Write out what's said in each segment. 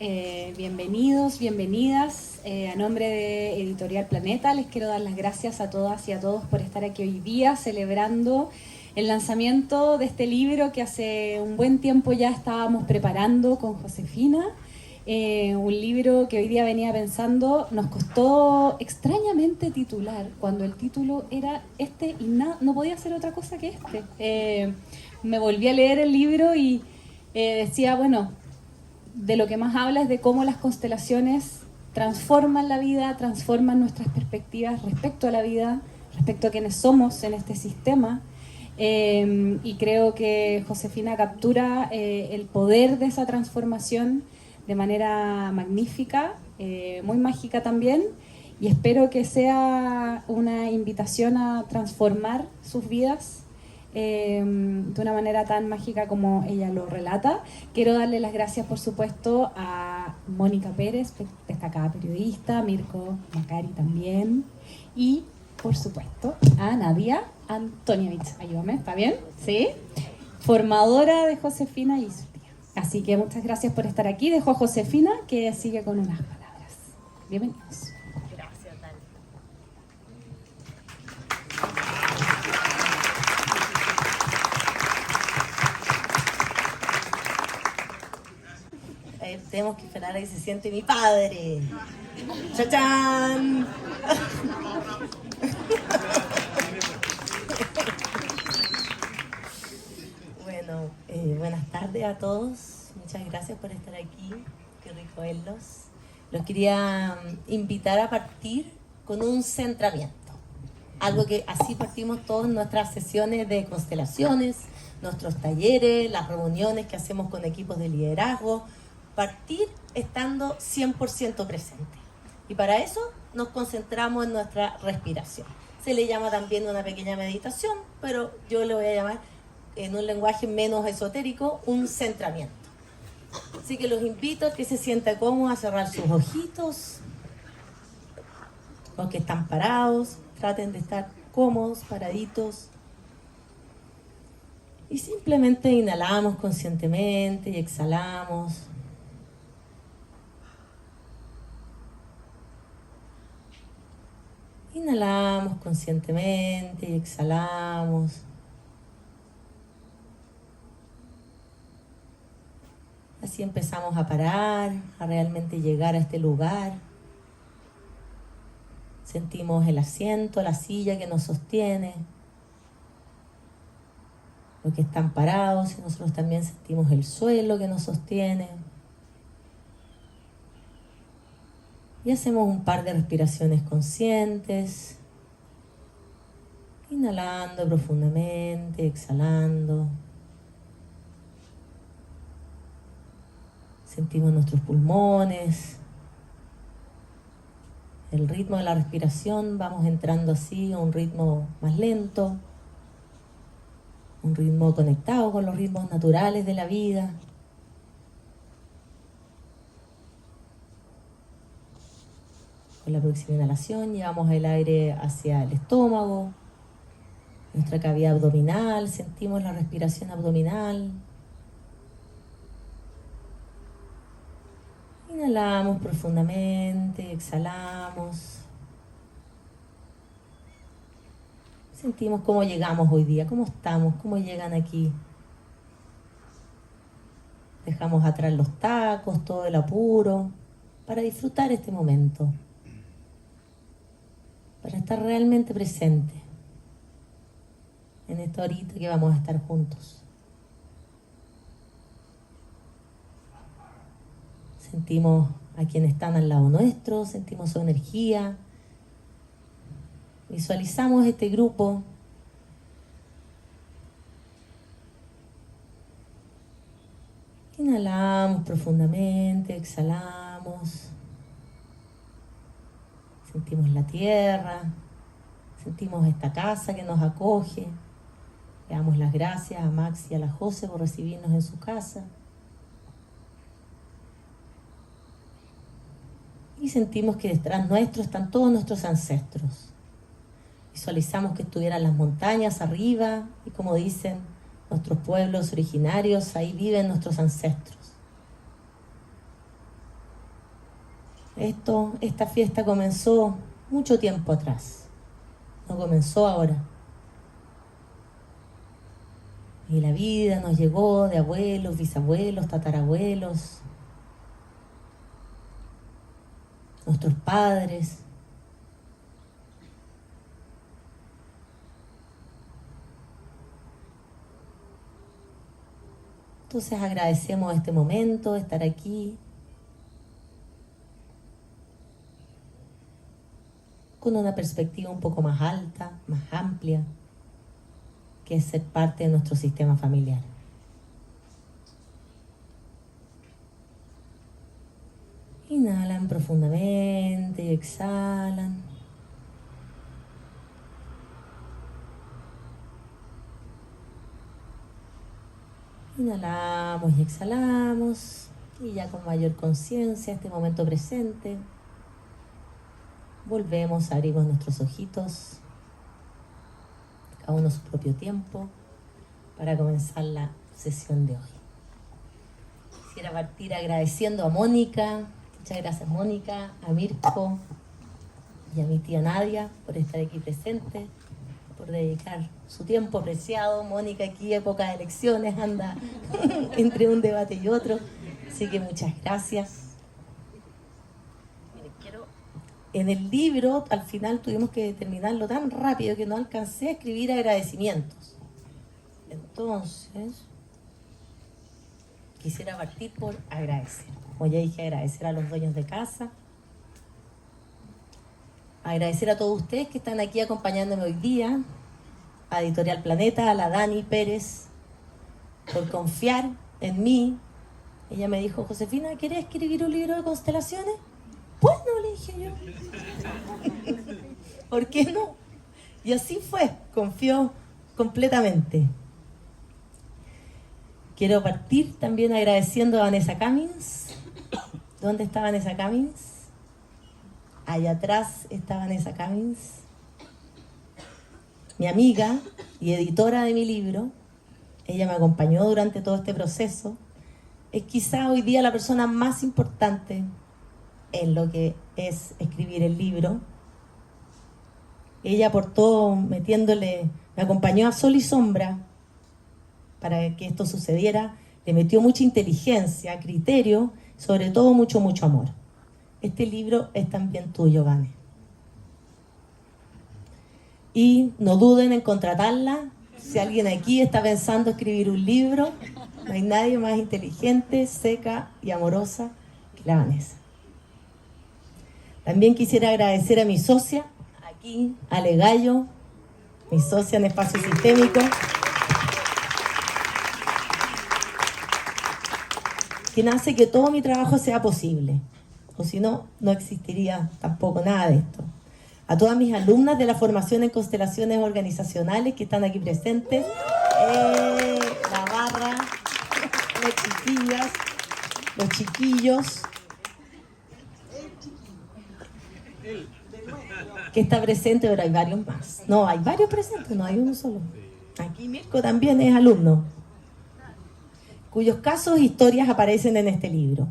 Bienvenidos, bienvenidas. A nombre de Editorial Planeta les quiero dar las gracias a todas y a todos por estar aquí hoy día celebrando el lanzamiento de este libro que hace un buen tiempo ya estábamos preparando con Josefina. Un libro que hoy día venía pensando, nos costó extrañamente titular, cuando el título era este y no podía ser otra cosa que este. Me volví a leer el libro y decía, bueno, de lo que más habla es de cómo las constelaciones transforman la vida, transforman nuestras perspectivas respecto a la vida, respecto a quienes somos en este sistema. Y creo que Josefina captura el poder de esa transformación de manera magnífica, muy mágica también, y espero que sea una invitación a transformar sus vidas de una manera tan mágica como ella lo relata. Quiero darle las gracias, por supuesto, a Mónica Pérez, destacada periodista, Mirko Macari también, y por supuesto a Nadia Antonievich. Ayúdame, ¿está bien? ¿Sí? Formadora de Josefina y su tía. Así que muchas gracias por estar aquí. Dejo a Josefina que sigue con unas palabras. Bienvenidos. Gracias, Dani. Tenemos que esperar a que se siente mi padre. ¡Chachán! Bueno, buenas tardes a todos. Muchas gracias por estar aquí. Qué rico verlos. Los quería invitar a partir con un centramiento. Algo que así partimos todas nuestras sesiones de constelaciones, nuestros talleres, las reuniones que hacemos con equipos de liderazgo. Partir estando 100% presente. Y para eso nos concentramos en nuestra respiración. Se le llama también una pequeña meditación, pero yo le voy a llamar en un lenguaje menos esotérico, un centramiento. Así que los invito a que se sientan cómodos, a cerrar sus ojitos. Los que están parados, traten de estar cómodos, paraditos. Y simplemente inhalamos conscientemente y exhalamos. Inhalamos conscientemente y exhalamos. Así empezamos a parar, a realmente llegar a este lugar. Sentimos el asiento, la silla que nos sostiene. Los que están parados, y nosotros también sentimos el suelo que nos sostiene. Y hacemos un par de respiraciones conscientes. Inhalando profundamente, exhalando. Sentimos nuestros pulmones. El ritmo de la respiración, vamos entrando así a un ritmo más lento. Un ritmo conectado con los ritmos naturales de la vida. Con la próxima inhalación llevamos el aire hacia el estómago, nuestra cavidad abdominal, sentimos la respiración abdominal. Inhalamos profundamente, exhalamos. Sentimos cómo llegamos hoy día, cómo estamos, cómo llegan aquí. Dejamos atrás los tacos, todo el apuro, para disfrutar este momento. Para estar realmente presente en esta horita que vamos a estar juntos. Sentimos a quienes están al lado nuestro, sentimos su energía. Visualizamos este grupo. Inhalamos profundamente, exhalamos. Sentimos la tierra, sentimos esta casa que nos acoge. Le damos las gracias a Max y a la Jose por recibirnos en su casa. Y sentimos que detrás nuestro están todos nuestros ancestros. Visualizamos que estuvieran las montañas arriba y, como dicen nuestros pueblos originarios, ahí viven nuestros ancestros. Esta fiesta comenzó mucho tiempo atrás, no comenzó ahora. Y la vida nos llegó de abuelos, bisabuelos, tatarabuelos, nuestros padres. Entonces agradecemos este momento, estar aquí, con una perspectiva un poco más alta, más amplia, que es ser parte de nuestro sistema familiar. Inhalan profundamente y exhalan. Inhalamos y exhalamos, y ya con mayor conciencia, este momento presente, volvemos, abrimos nuestros ojitos, cada uno a su propio tiempo, para comenzar la sesión de hoy. Quisiera partir agradeciendo a Mónica, muchas gracias Mónica, a Mirko y a mi tía Nadia por estar aquí presente, por dedicar su tiempo preciado. Mónica aquí, época de elecciones, anda entre un debate y otro, así que muchas gracias. En el libro, al final tuvimos que terminarlo tan rápido que no alcancé a escribir agradecimientos. Entonces, quisiera partir por agradecer. Como ya dije, agradecer a los dueños de casa, agradecer a todos ustedes que están aquí acompañándome hoy día, a Editorial Planeta, a la Dani Pérez, por confiar en mí. Ella me dijo: Josefina, ¿querés escribir un libro de constelaciones? Bueno, le dije yo. ¿Por qué no? Y así fue, confió completamente. Quiero partir también agradeciendo a Vanessa Cummins. ¿Dónde está Vanessa Cummins? Allá atrás está Vanessa Cummins, mi amiga y editora de mi libro. Ella me acompañó durante todo este proceso. Es quizá hoy día la persona más importante en lo que es escribir el libro. Ella aportó me acompañó a sol y sombra para que esto sucediera. Le metió mucha inteligencia, criterio, sobre todo mucho, mucho amor. Este libro es también tuyo, Vane. Y no duden en contratarla. Si alguien aquí está pensando escribir un libro, no hay nadie más inteligente, seca y amorosa que la Vanessa. También quisiera agradecer a mi socia, aquí, Ale Gallo, mi socia en Espacio Sistémico, quien hace que todo mi trabajo sea posible. O si no, no existiría tampoco nada de esto. A todas mis alumnas de la formación en constelaciones organizacionales que están aquí presentes, la barra, las chiquillas, los chiquillos, que está presente, pero hay varios más. No, hay varios presentes, no hay uno solo. Aquí Mirko también es alumno, cuyos casos e historias aparecen en este libro.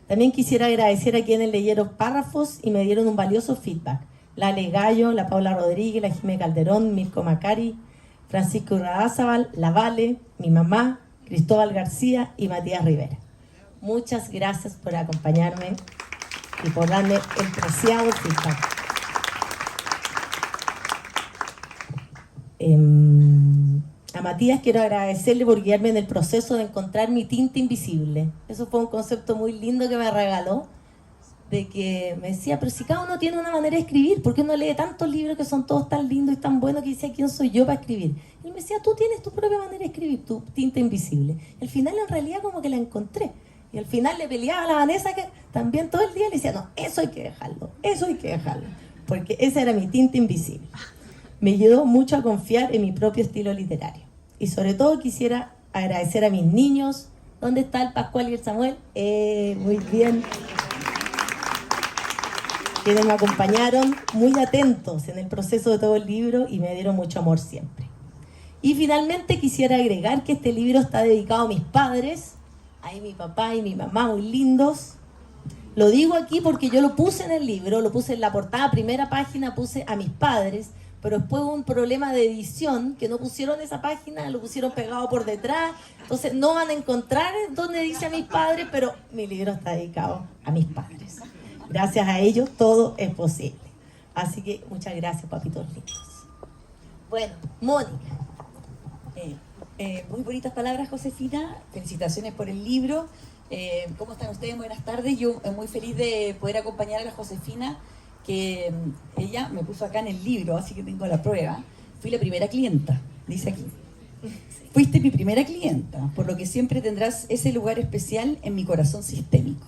También quisiera agradecer a quienes leyeron párrafos y me dieron un valioso feedback. La Ale Gallo, la Paula Rodríguez, la Jimé Calderón, Mirko Macari, Francisco Urrazábal, la Vale, mi mamá, Cristóbal García y Matías Rivera. Muchas gracias por acompañarme y por darme el preciado feedback. A Matías quiero agradecerle por guiarme en el proceso de encontrar mi tinta invisible. Eso fue un concepto muy lindo que me regaló, de que me decía, pero si cada uno tiene una manera de escribir, ¿por qué no lee tantos libros que son todos tan lindos y tan buenos? Que decía, ¿quién soy yo para escribir? Y él me decía, tú tienes tu propia manera de escribir, tu tinta invisible. Y al final en realidad como que la encontré. Y al final le peleaba a la Vanessa, que también todo el día le decía, no, eso hay que dejarlo, porque esa era mi tinta invisible. Me ayudó mucho a confiar en mi propio estilo literario. Y sobre todo quisiera agradecer a mis niños. ¿Dónde está el Pascual y el Samuel? Muy bien. Quienes me acompañaron muy atentos en el proceso de todo el libro y me dieron mucho amor siempre. Y finalmente quisiera agregar que este libro está dedicado a mis padres, a mi papá y mi mamá, muy lindos, Lo digo aquí porque yo lo puse en el libro, lo puse en la portada, primera página, puse a mis padres, pero después hubo un problema de edición, que no pusieron esa página, lo pusieron pegado por detrás, entonces no van a encontrar donde dice a mis padres, pero mi libro está dedicado a mis padres. Gracias a ellos todo es posible. Así que muchas gracias, papitos lindos. Bueno, Mónica. Muy bonitas palabras, Josefina. Felicitaciones por el libro. ¿Cómo están ustedes? Buenas tardes. Yo muy feliz de poder acompañar a la Josefina, que ella me puso acá en el libro, así que tengo la prueba. Fui la primera clienta, dice aquí. Fuiste mi primera clienta, por lo que siempre tendrás ese lugar especial en mi corazón sistémico.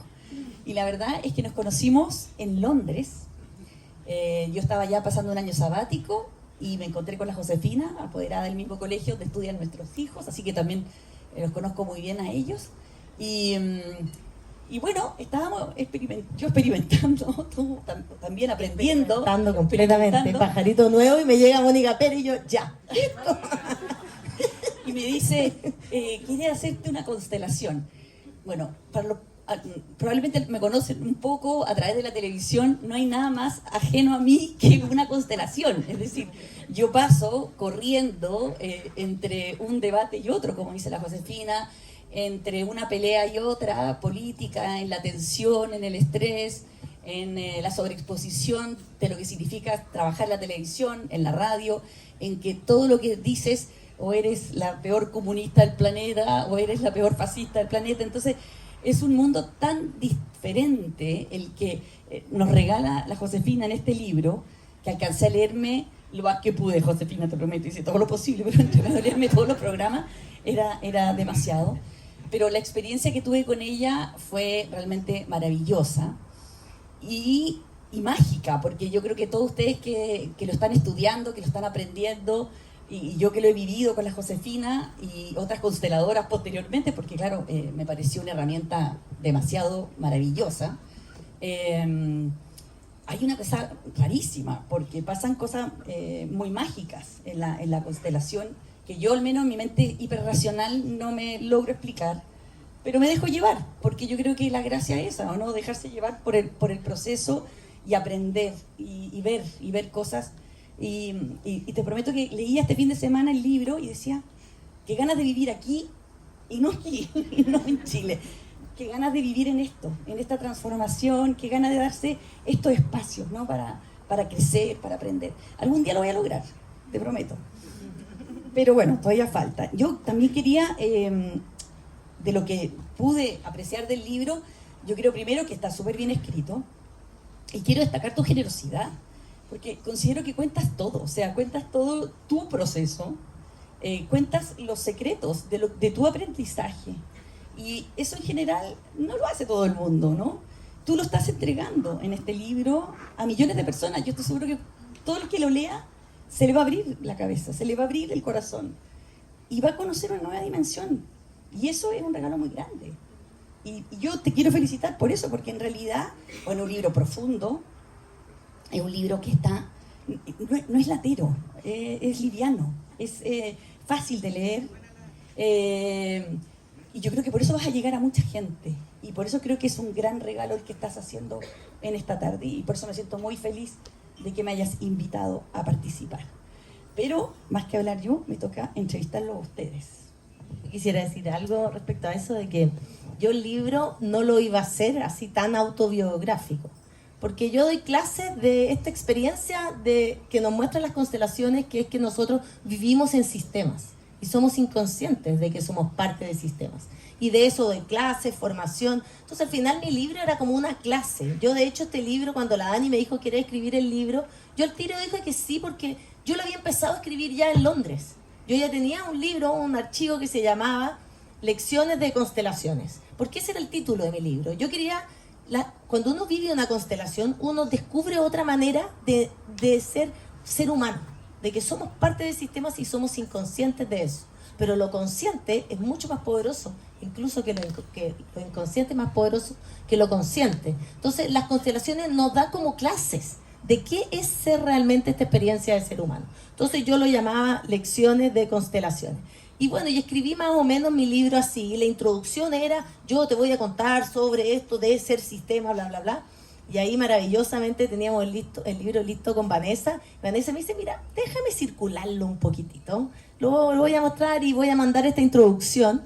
Y la verdad es que nos conocimos en Londres. Yo estaba ya pasando un año sabático y me encontré con la Josefina, apoderada del mismo colegio donde estudian nuestros hijos, así que también los conozco muy bien a ellos. Y bueno, estábamos yo experimentando, tú también aprendiendo. Experimentando completamente, pajarito nuevo, y me llega Mónica Pérez y yo, ya. Y me dice, ¿quieres hacerte una constelación? Bueno, probablemente me conocen un poco a través de la televisión, no hay nada más ajeno a mí que una constelación. Es decir, yo paso corriendo entre un debate y otro, como dice la Josefina, entre una pelea y otra, política, en la tensión, en el estrés, en la sobreexposición de lo que significa trabajar en la televisión, en la radio, en que todo lo que dices, o eres la peor comunista del planeta, o eres la peor fascista del planeta. Entonces, es un mundo tan diferente el que nos regala la Josefina en este libro, que alcancé a leerme lo más que pude, Josefina, te prometo, hice todo lo posible, pero entre leerme todos los programas era demasiado. Pero la experiencia que tuve con ella fue realmente maravillosa y mágica, porque yo creo que todos ustedes que lo están estudiando, que lo están aprendiendo, y yo que lo he vivido con la Josefina y otras consteladoras posteriormente, porque claro, me pareció una herramienta demasiado maravillosa. Hay una cosa rarísima, porque pasan cosas muy mágicas en la constelación, que yo al menos en mi mente hiperracional no me logro explicar, pero me dejo llevar, porque yo creo que la gracia es esa, ¿no? Dejarse llevar por el proceso y aprender y ver cosas. Y te prometo que leía este fin de semana el libro y decía, qué ganas de vivir aquí y no aquí, y no en Chile. Qué ganas de vivir en esto, en esta transformación, qué ganas de darse estos espacios, ¿no? Para crecer, para aprender. Algún día lo voy a lograr, te prometo. Pero bueno, todavía falta. Yo también quería, de lo que pude apreciar del libro, yo creo primero que está súper bien escrito y quiero destacar tu generosidad, porque considero que cuentas todo, o sea, cuentas todo tu proceso, cuentas los secretos de tu aprendizaje. Y eso en general no lo hace todo el mundo, ¿no? Tú lo estás entregando en este libro a millones de personas. Yo estoy seguro que todo el que lo lea se le va a abrir la cabeza, se le va a abrir el corazón y va a conocer una nueva dimensión. Y eso es un regalo muy grande. Y yo te quiero felicitar por eso, porque en realidad, bueno, un libro profundo, es un libro que está, no es latero, es liviano, es fácil de leer. Y yo creo que por eso vas a llegar a mucha gente. Y por eso creo que es un gran regalo el que estás haciendo en esta tarde. Y por eso me siento muy feliz de que me hayas invitado a participar. Pero, más que hablar yo, me toca entrevistarlo a ustedes. Quisiera decir algo respecto a eso, de que yo el libro no lo iba a hacer así tan autobiográfico. Porque yo doy clases de esta experiencia que nos muestran las constelaciones, que es que nosotros vivimos en sistemas y somos inconscientes de que somos parte de sistemas. Y de eso doy clases, formación. Entonces al final mi libro era como una clase. Yo de hecho este libro, cuando la Dani me dijo que quería escribir el libro, yo al tiro dije que sí, porque yo lo había empezado a escribir ya en Londres. Yo ya tenía un libro, un archivo que se llamaba Lecciones de Constelaciones, porque ese era el título de mi libro. Yo quería... cuando uno vive una constelación, uno descubre otra manera de ser humano, de que somos parte de sistemas y somos inconscientes de eso. Pero lo consciente es mucho más poderoso, incluso que lo inconsciente es más poderoso que lo consciente. Entonces, las constelaciones nos dan como clases de qué es ser realmente esta experiencia de ser humano. Entonces, yo lo llamaba Lecciones de Constelaciones. Y bueno, y escribí más o menos mi libro así. La introducción era, yo te voy a contar sobre esto de ser sistema, bla, bla, bla. Y ahí maravillosamente teníamos el libro listo con Vanessa. Vanessa me dice, mira, déjame circularlo un poquitito. Lo voy a mostrar y voy a mandar esta introducción.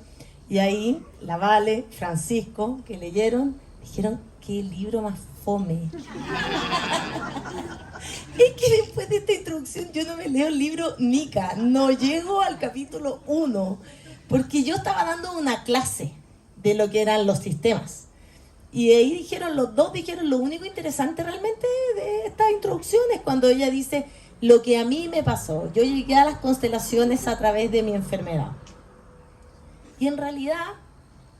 Y ahí la Vale, Francisco, que leyeron, dijeron, qué libro más fome. Es que después de esta introducción yo no me leo el libro Nica, no llego al capítulo 1, porque yo estaba dando una clase de lo que eran los sistemas. Y ahí dijeron, los dos dijeron, lo único interesante realmente de esta introducción es cuando ella dice, lo que a mí me pasó, yo llegué a las constelaciones a través de mi enfermedad. Y en realidad,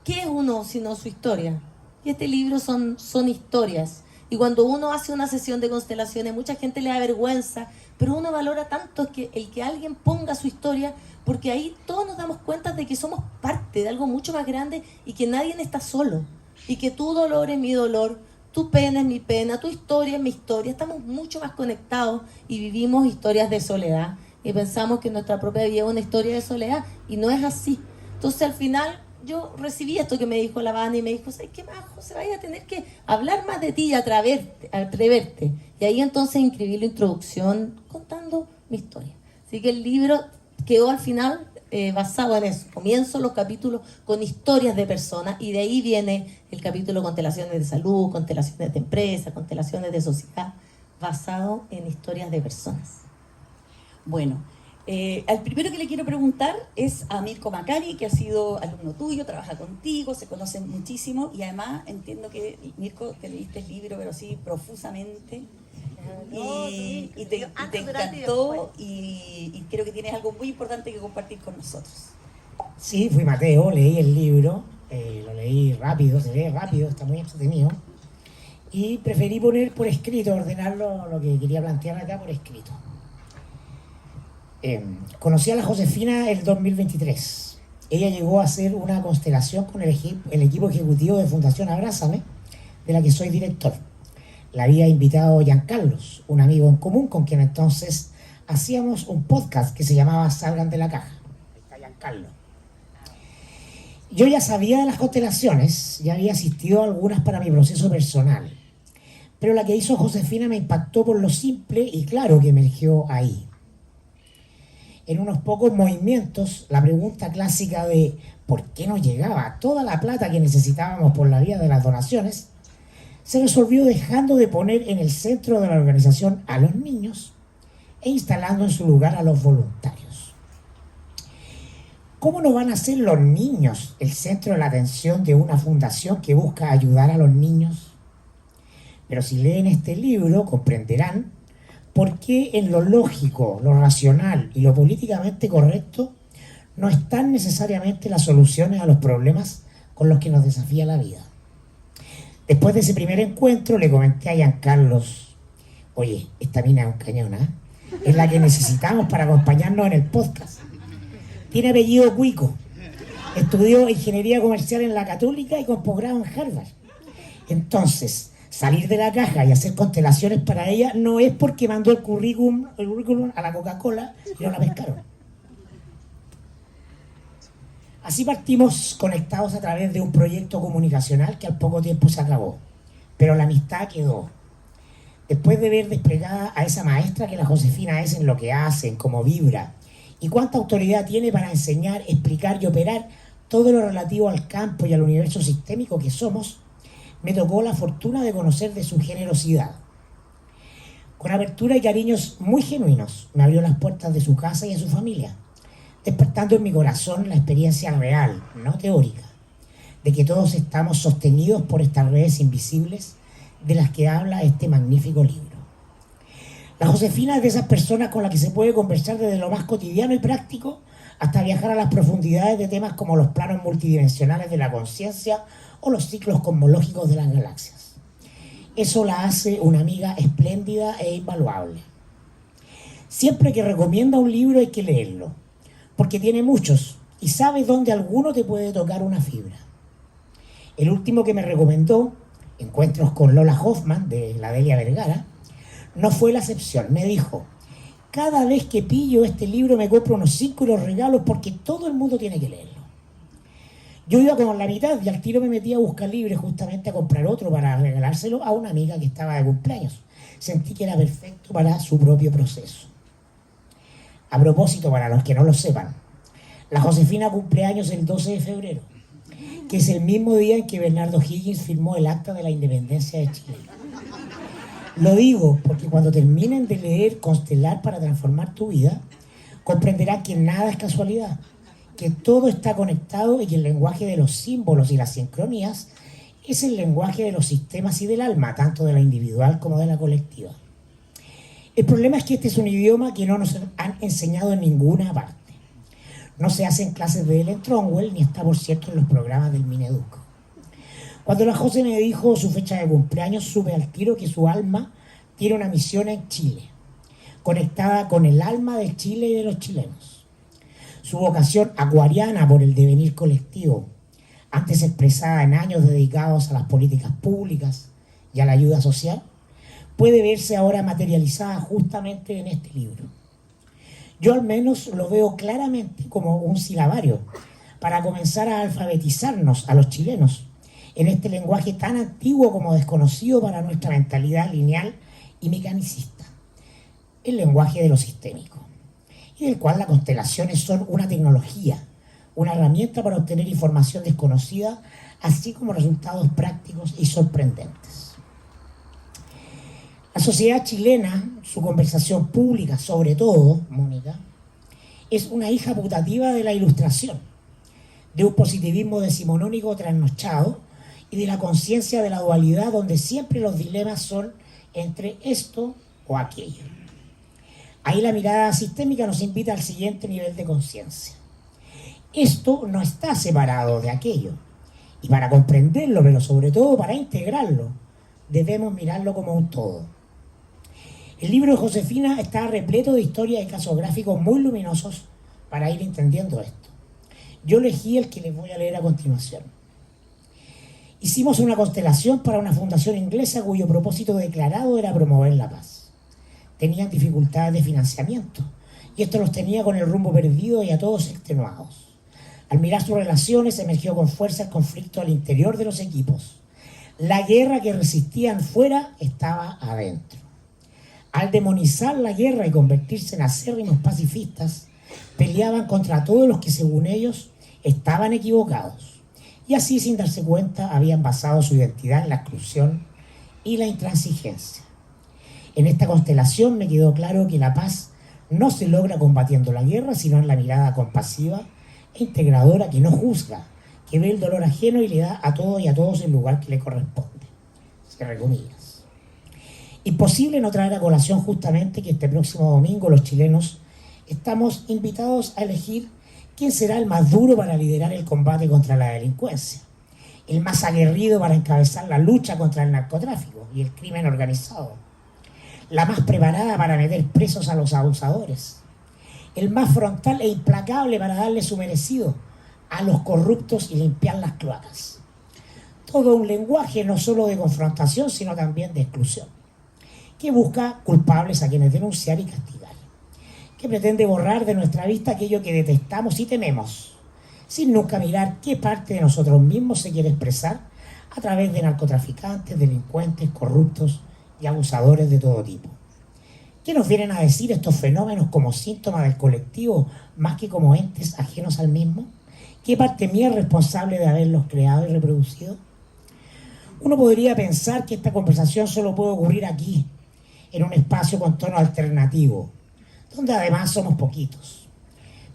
¿qué es uno sino su historia? Y este libro son historias. Y cuando uno hace una sesión de constelaciones, mucha gente le da vergüenza, pero uno valora tanto el que alguien ponga su historia, porque ahí todos nos damos cuenta de que somos parte de algo mucho más grande y que nadie está solo. Y que tu dolor es mi dolor, tu pena es mi pena, tu historia es mi historia. Estamos mucho más conectados y vivimos historias de soledad. Y pensamos que nuestra propia vida es una historia de soledad y no es así. Entonces al final yo recibí esto que me dijo la Vane y me dijo, ¿sabes qué más, José? Vaya a tener que hablar más de ti y atreverte. Y ahí entonces inscribí la introducción contando mi historia. Así que el libro quedó al final basado en eso. Comienzo los capítulos con historias de personas y de ahí viene el capítulo constelaciones de salud, constelaciones de empresa, constelaciones de sociedad, basado en historias de personas. Bueno, al primero que le quiero preguntar es a Mirko Macari, que ha sido alumno tuyo, trabaja contigo, se conocen muchísimo y además entiendo que, Mirko, te leíste el libro, pero sí, profusamente. Y te encantó y creo que tienes algo muy importante que compartir con nosotros. Sí, fui Mateo, leí el libro, lo leí rápido, se lee rápido, está muy entretenido. Y preferí poner por escrito, ordenarlo, lo que quería plantear acá por escrito. Conocí a la Josefina el 2023. Ella llegó a hacer una constelación con el equipo ejecutivo de Fundación Abrázame, de la que soy director. La había invitado Giancarlos, un amigo en común con quien entonces hacíamos un podcast que se llamaba Salgan de la Caja. Ahí está Giancarlo. Yo ya sabía de las constelaciones, ya había asistido a algunas para mi proceso personal, pero la que hizo Josefina me impactó por lo simple y claro que emergió ahí. En unos pocos movimientos, la pregunta clásica de ¿por qué nos llegaba toda la plata que necesitábamos por la vía de las donaciones? Se resolvió dejando de poner en el centro de la organización a los niños e instalando en su lugar a los voluntarios. ¿Cómo no van a ser los niños el centro de la atención de una fundación que busca ayudar a los niños? Pero si leen este libro comprenderán por qué en lo lógico, lo racional y lo políticamente correcto no están necesariamente las soluciones a los problemas con los que nos desafía la vida. Después de ese primer encuentro le comenté a Giancarlos, oye, esta mina es un cañón, ¿eh? Es la que necesitamos para acompañarnos en el podcast. Tiene apellido Cuico, estudió ingeniería comercial en la Católica y con posgrado en Harvard. Entonces, salir de la caja y hacer constelaciones para ella no es porque mandó el currículum a la Coca-Cola y no la pescaron. Así partimos conectados a través de un proyecto comunicacional que al poco tiempo se acabó, pero la amistad quedó. Después de ver desplegada a esa maestra que la Josefina es en lo que hace, en cómo vibra, y cuánta autoridad tiene para enseñar, explicar y operar todo lo relativo al campo y al universo sistémico que somos, me tocó la fortuna de conocer de su generosidad. Con apertura y cariños muy genuinos, me abrió las puertas de su casa y de su familia, despertando en mi corazón la experiencia real, no teórica, de que todos estamos sostenidos por estas redes invisibles de las que habla este magnífico libro. La Josefina es de esas personas con las que se puede conversar desde lo más cotidiano y práctico hasta viajar a las profundidades de temas como los planos multidimensionales de la conciencia o los ciclos cosmológicos de las galaxias. Eso la hace una amiga espléndida e invaluable. Siempre que recomienda un libro hay que leerlo, porque tiene muchos y sabe dónde alguno te puede tocar una fibra. El último que me recomendó, Encuentros con Lola Hoffman, de la Delia Vergara, no fue la excepción. Me dijo, Cada vez que pillo este libro me compro unos 5 y los regalo porque todo el mundo tiene que leerlo. Yo iba con la mitad y al tiro me metí a buscar libros justamente a comprar otro para regalárselo a una amiga que estaba de cumpleaños. Sentí que era perfecto para su propio proceso. A propósito, para los que no lo sepan, la Josefina cumpleaños el 12 de febrero, que es el mismo día en que Bernardo Higgins firmó el Acta de la Independencia de Chile. Lo digo porque cuando terminen de leer Constelar para transformar tu vida, comprenderán que nada es casualidad, que todo está conectado y que el lenguaje de los símbolos y las sincronías es el lenguaje de los sistemas y del alma, tanto de la individual como de la colectiva. El problema es que este es un idioma que no nos han enseñado en ninguna parte. No se hace en clases de Ellen Trongwell, ni está, por cierto, en los programas del Mineduc. Cuando la José me dijo su fecha de cumpleaños, supe al tiro que su alma tiene una misión en Chile, conectada con el alma de Chile y de los chilenos. Su vocación acuariana por el devenir colectivo, antes expresada en años dedicados a las políticas públicas y a la ayuda social, puede verse ahora materializada justamente en este libro. Yo al menos lo veo claramente como un silabario para comenzar a alfabetizarnos a los chilenos en este lenguaje tan antiguo como desconocido para nuestra mentalidad lineal y mecanicista, el lenguaje de lo sistémico, y del cual las constelaciones son una tecnología, una herramienta para obtener información desconocida, así como resultados prácticos y sorprendentes. La sociedad chilena, su conversación pública sobre todo, Mónica, es una hija putativa de la ilustración, de un positivismo decimonónico trasnochado y de la conciencia de la dualidad donde siempre los dilemas son entre esto o aquello. Ahí la mirada sistémica nos invita al siguiente nivel de conciencia. Esto no está separado de aquello. Y para comprenderlo, pero sobre todo para integrarlo, debemos mirarlo como un todo. El libro de Josefina está repleto de historias y casos gráficos muy luminosos para ir entendiendo esto. Yo elegí el que les voy a leer a continuación. Hicimos una constelación para una fundación inglesa cuyo propósito declarado era promover la paz. Tenían dificultades de financiamiento y esto los tenía con el rumbo perdido y a todos extenuados. Al mirar sus relaciones emergió con fuerza el conflicto al interior de los equipos. La guerra que resistían fuera estaba adentro. Al demonizar la guerra y convertirse en acérrimos pacifistas, peleaban contra todos los que según ellos estaban equivocados. Y así, sin darse cuenta, habían basado su identidad en la exclusión y la intransigencia. En esta constelación me quedó claro que la paz no se logra combatiendo la guerra, sino en la mirada compasiva e integradora que no juzga, que ve el dolor ajeno y le da a todo y a todos el lugar que le corresponde. Cierre comillas. Imposible no traer a colación justamente que este próximo domingo los chilenos estamos invitados a elegir quién será el más duro para liderar el combate contra la delincuencia, el más aguerrido para encabezar la lucha contra el narcotráfico y el crimen organizado, la más preparada para meter presos a los abusadores, el más frontal e implacable para darle su merecido a los corruptos y limpiar las cloacas. Todo un lenguaje no solo de confrontación, sino también de exclusión, que busca culpables a quienes denunciar y castigar, que pretende borrar de nuestra vista aquello que detestamos y tememos, sin nunca mirar qué parte de nosotros mismos se quiere expresar a través de narcotraficantes, delincuentes, corruptos y abusadores de todo tipo. ¿Qué nos vienen a decir estos fenómenos como síntomas del colectivo más que como entes ajenos al mismo? ¿Qué parte mía es responsable de haberlos creado y reproducido? Uno podría pensar que esta conversación solo puede ocurrir aquí, en un espacio con tono alternativo, donde además somos poquitos.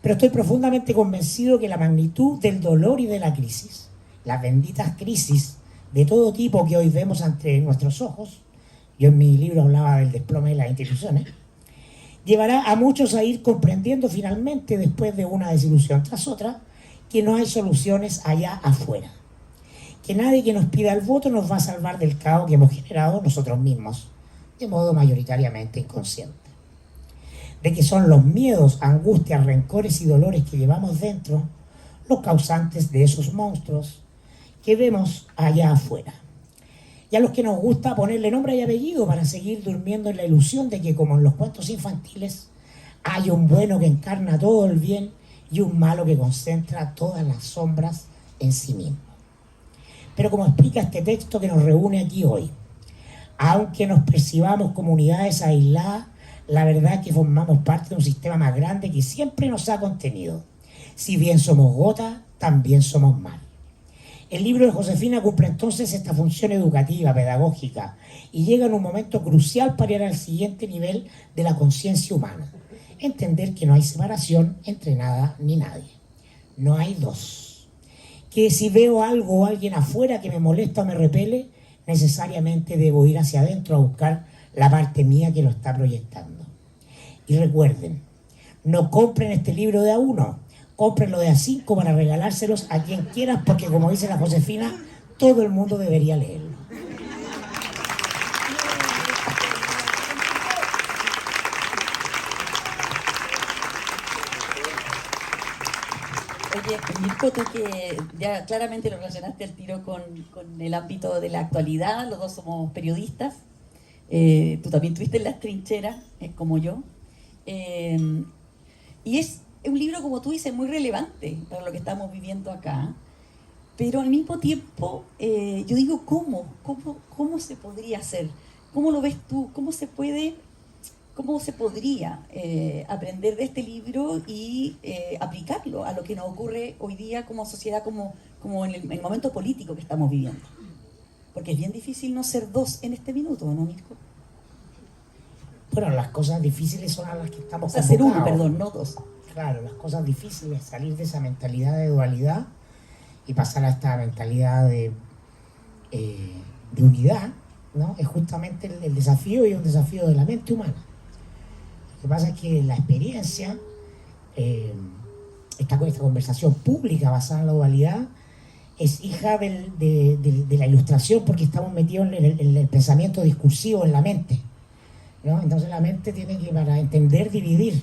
Pero estoy profundamente convencido que la magnitud del dolor y de la crisis, las benditas crisis de todo tipo que hoy vemos ante nuestros ojos, yo en mi libro hablaba del desplome de las instituciones, llevará a muchos a ir comprendiendo finalmente, después de una desilusión tras otra, que no hay soluciones allá afuera. Que nadie que nos pida el voto nos va a salvar del caos que hemos generado nosotros mismos, de modo mayoritariamente inconsciente. De que son los miedos, angustias, rencores y dolores que llevamos dentro los causantes de esos monstruos que vemos allá afuera. Y a los que nos gusta ponerle nombre y apellido para seguir durmiendo en la ilusión de que, como en los cuentos infantiles, Hay un bueno que encarna todo el bien y un malo que concentra todas las sombras en sí mismo. Pero como explica este texto que nos reúne aquí hoy, aunque nos percibamos como unidades aisladas, la verdad es que formamos parte de un sistema más grande que siempre nos ha contenido. Si bien somos gota, también somos mar. El libro de Josefina cumple entonces esta función educativa, pedagógica, y llega en un momento crucial para ir al siguiente nivel de la conciencia humana. Entender que no hay separación entre nada ni nadie. No hay dos. Que si veo algo o alguien afuera que me molesta o me repele, necesariamente debo ir hacia adentro a buscar la parte mía que lo está proyectando. Y recuerden, no compren este libro de a uno, cómprenlo de a 5 para regalárselos a quien quieras, porque como dice la Josefina, todo el mundo debería leerlo. Oye, Mirko, tú que ya claramente lo relacionaste al tiro con el ámbito de la actualidad, los dos somos periodistas, tú también estuviste en las trincheras, como yo, y es un libro, como tú dices, muy relevante para lo que estamos viviendo acá, pero al mismo tiempo, yo digo, ¿cómo se podría hacer? ¿Cómo lo ves tú? ¿Cómo se podría aprender de este libro y aplicarlo a lo que nos ocurre hoy día como sociedad, como en el momento político que estamos viviendo? Porque es bien difícil no ser dos en este minuto, ¿no, Mirko? Bueno, las cosas difíciles son a las que estamos convocados. Ser uno, convocados. perdón, no dos. Claro, las cosas difíciles, salir de esa mentalidad de dualidad y pasar a esta mentalidad de unidad, ¿no? Es justamente el desafío, y un desafío de la mente humana. Lo que pasa es que la experiencia, esta conversación pública basada en la dualidad, es hija de la ilustración, porque estamos metidos en el pensamiento discursivo, en la mente, ¿no? Entonces la mente tiene que, para entender, dividir,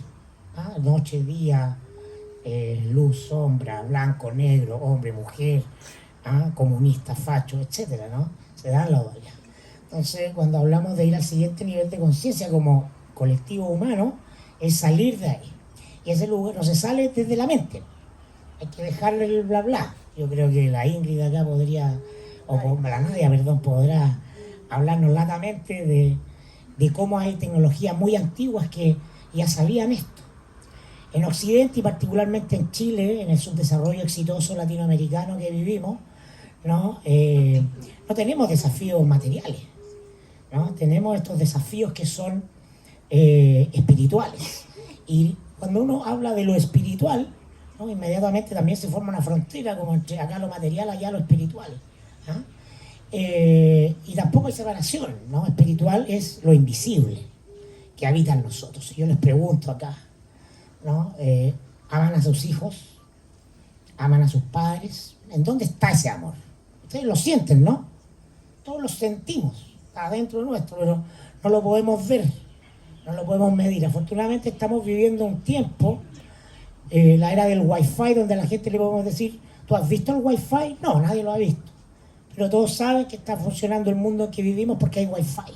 ¿ah? Noche, día, luz, sombra, blanco, negro, hombre, mujer, ¿ah? Comunista, facho, etcétera, ¿no? Se da la dualidad. Entonces, cuando hablamos de ir al siguiente nivel de conciencia como colectivo humano, es salir de ahí. Y ese lugar no se sale desde la mente. Hay que dejarle el bla bla. Yo creo que la Ingrid acá podría, o la Nadia, perdón, podrá hablarnos latamente de cómo hay tecnologías muy antiguas que ya sabían esto. En Occidente, y particularmente en Chile, en el subdesarrollo exitoso latinoamericano que vivimos, ¿no? No tenemos desafíos materiales, ¿no? Tenemos estos desafíos que son espirituales. Y cuando uno habla de lo espiritual, ¿no? Inmediatamente también se forma una frontera como entre acá lo material, allá lo espiritual, ¿ah? Y tampoco hay separación, ¿no? Espiritual es lo invisible que habita en nosotros. Y yo les pregunto acá, ¿no? ¿Aman a sus hijos? ¿Aman a sus padres? ¿En dónde está ese amor? Ustedes lo sienten, ¿no? Todos lo sentimos, está dentro nuestro, pero no lo podemos ver, no lo podemos medir. Afortunadamente estamos viviendo un tiempo, la era del Wi-Fi, donde a la gente le podemos decir, ¿tú has visto el Wi-Fi? No, nadie lo ha visto. Pero todos saben que está funcionando el mundo en que vivimos porque hay Wi-Fi,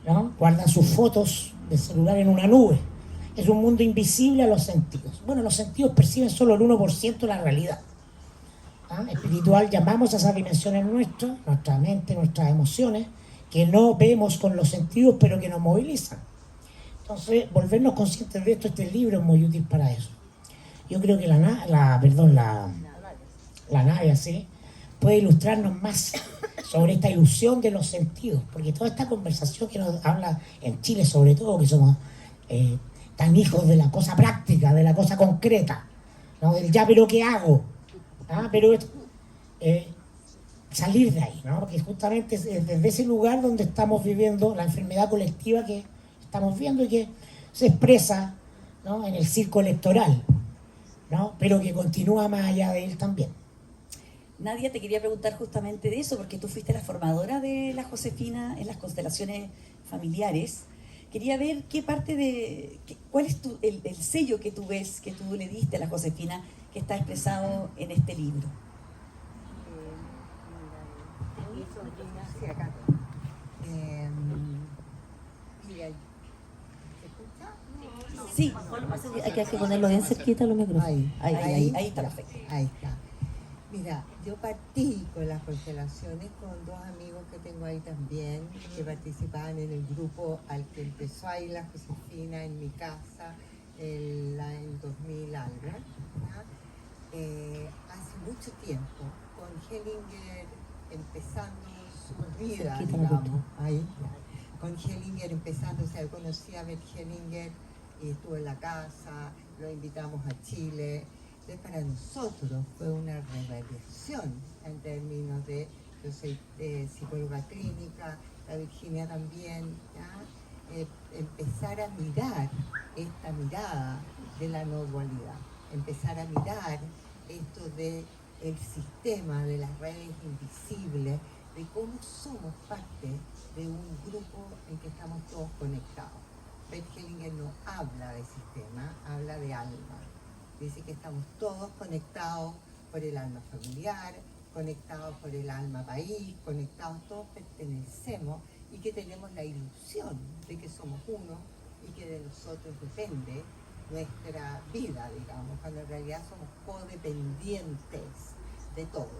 ¿no? Guardan sus fotos de celular en una nube. Es un mundo invisible a los sentidos. Bueno, los sentidos perciben solo el 1% de la realidad. ¿Ah? Espiritual, llamamos a esas dimensiones nuestras, nuestra mente, nuestras emociones, que no vemos con los sentidos, pero que nos movilizan. Entonces, volvernos conscientes de esto, este libro es muy útil para eso. Yo creo que la Nadia, ¿sí?, puede ilustrarnos más sobre esta ilusión de los sentidos, porque toda esta conversación que nos habla en Chile, sobre todo, que somos tan hijos de la cosa práctica, de la cosa concreta, ¿no? Del ya, pero ¿qué hago? ¿Ah? Pero salir de ahí, ¿no? Porque justamente es desde ese lugar donde estamos viviendo la enfermedad colectiva que estamos viendo y que se expresa, ¿no?, en el circo electoral, ¿no?, pero que continúa más allá de él también. Nadia, te quería preguntar justamente de eso, porque tú fuiste la formadora de la Josefina en las constelaciones familiares. Quería ver qué parte cuál es el sello que tú ves, que tú le diste a la Josefina, que está expresado en este libro. Sí, Hay que ponerlo bien cerquita a los micrófonos. ahí está perfecto. Ahí está. Mira, yo partí con las constelaciones con dos amigos que tengo ahí también, que participaban en el grupo al que empezó ahí la Josefina en mi casa el 2000 algo. ¿Ya? Hace mucho tiempo, con Hellinger empezando su vida, digamos, ahí, con Hellinger empezando, o sea, yo conocí a Bert Hellinger y estuvo en la casa, lo invitamos a Chile. Entonces para nosotros fue una revelación en términos de, yo soy psicóloga clínica, la Virginia también, ¿ya? Empezar a mirar esta mirada de la no dualidad, empezar a mirar esto de el sistema de las redes invisibles, de cómo somos parte de un grupo en que estamos todos conectados. Bert Hellinger no habla de sistema, habla de alma. Dice que estamos todos conectados por el alma familiar, conectados por el alma país, conectados, todos pertenecemos y que tenemos la ilusión de que somos uno y que de nosotros depende nuestra vida, digamos, cuando en realidad somos codependientes de todo.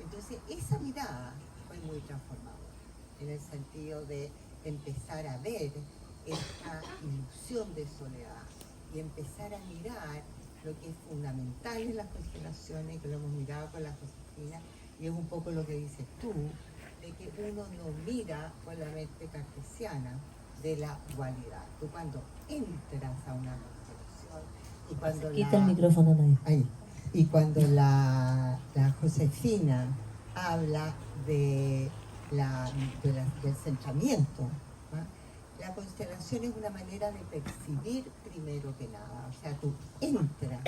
Entonces esa mirada fue muy transformadora, en el sentido de empezar a ver esta ilusión de soledad y empezar a mirar lo que es fundamental en las constelaciones, que lo hemos mirado con la Josefina, y es un poco lo que dices tú, de que uno no mira con la mente cartesiana de la dualidad. Tú cuando entras a una constelación y cuando Quita el micrófono, nadie. ahí, y cuando la Josefina habla del centramiento, ¿ah? La constelación es una manera de percibir primero que nada, o sea, tú entras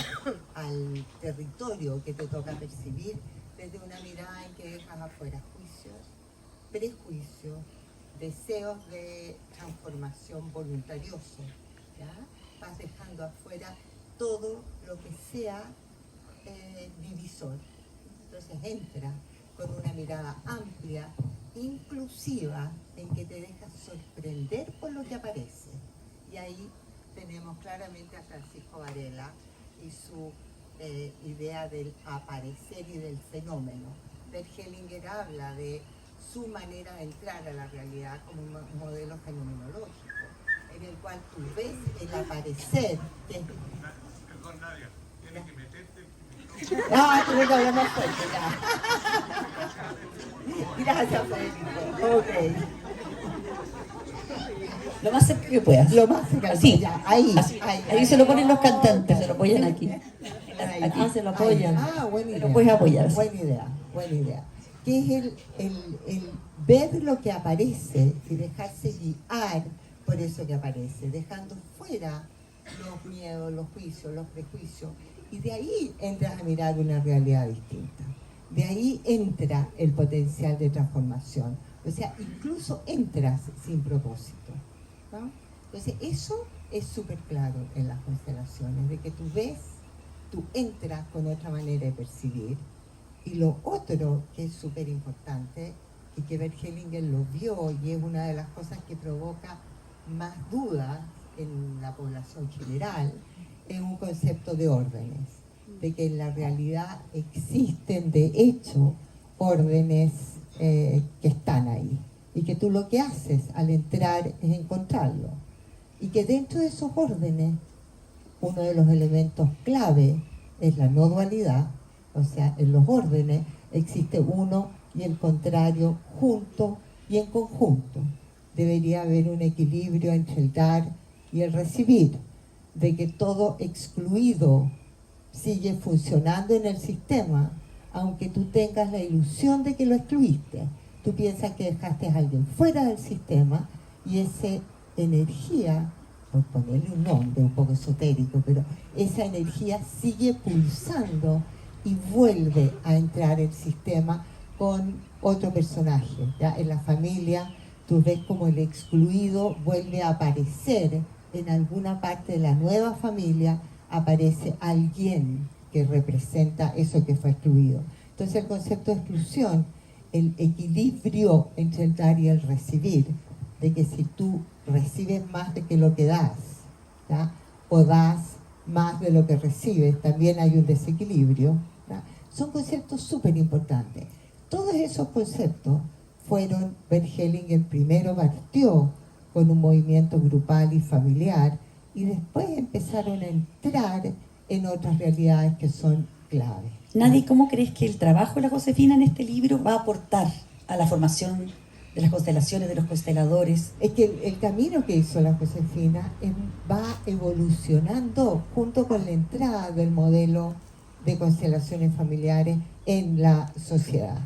al territorio que te toca percibir desde una mirada en que dejas afuera juicios, prejuicios, deseos de transformación voluntariosos, ¿ya? Vas dejando afuera todo lo que sea divisor. Entonces entra con una mirada amplia, inclusiva, en que te dejas sorprender por lo que aparece. Y ahí tenemos claramente a Francisco Varela y su idea del aparecer y del fenómeno. Bert Hellinger habla de su manera de entrar a la realidad como un modelo fenomenológico, en el cual tú ves el aparecer. Perdón, Nadia, tienes que meterte. Ah, tuve que hablar más fuerte, ya. Gracias, Federico. Ok. Lo más cerca que puedas. Lo más cerca, Sí, ya, ahí, ahí se lo ponen los cantantes, se lo apoyan aquí. Aquí se lo apoyan. Buena idea. Lo puedes apoyar. Buena idea, buena idea. Que es el ver lo que aparece y dejarse guiar por eso que aparece, dejando fuera los miedos, los juicios, los prejuicios. Y de ahí entras a mirar una realidad distinta. De ahí entra el potencial de transformación. O sea, incluso entras sin propósito, ¿no? Entonces, eso es súper claro en las constelaciones, de que tú ves, tú entras con otra manera de percibir. Y lo otro que es súper importante, y que Bert Hellinger lo vio, y es una de las cosas que provoca más dudas en la población general, es un concepto de órdenes, de que en la realidad existen de hecho órdenes que están ahí, y que tú lo que haces al entrar es encontrarlo, y que dentro de esos órdenes uno de los elementos clave es la no dualidad. O sea, en los órdenes existe uno y el contrario juntos y en conjunto. Debería haber un equilibrio entre el dar y el recibir, de que todo excluido sigue funcionando en el sistema, aunque tú tengas la ilusión de que lo excluiste. Tú piensas que dejaste a alguien fuera del sistema y esa energía, por ponerle un nombre un poco esotérico, pero esa energía sigue pulsando y vuelve a entrar el sistema con otro personaje, ¿ya? En la familia tú ves como el excluido vuelve a aparecer en alguna parte de la nueva familia, aparece alguien que representa eso que fue excluido. Entonces el concepto de exclusión, el equilibrio entre el dar y el recibir, de que si tú recibes más de que lo que das, ¿ya? o das más de lo que recibes, también hay un desequilibrio. ¿Verdad? Son conceptos súper importantes. Todos esos conceptos fueron, Bert Hellinger primero partió con un movimiento grupal y familiar y después empezaron a entrar en otras realidades que son claves. Nadie, ¿cómo crees que el trabajo de la Josefina en este libro va a aportar a la formación de las constelaciones, de los consteladores? Es que el camino que hizo la Josefina va evolucionando junto con la entrada del modelo de constelaciones familiares en la sociedad.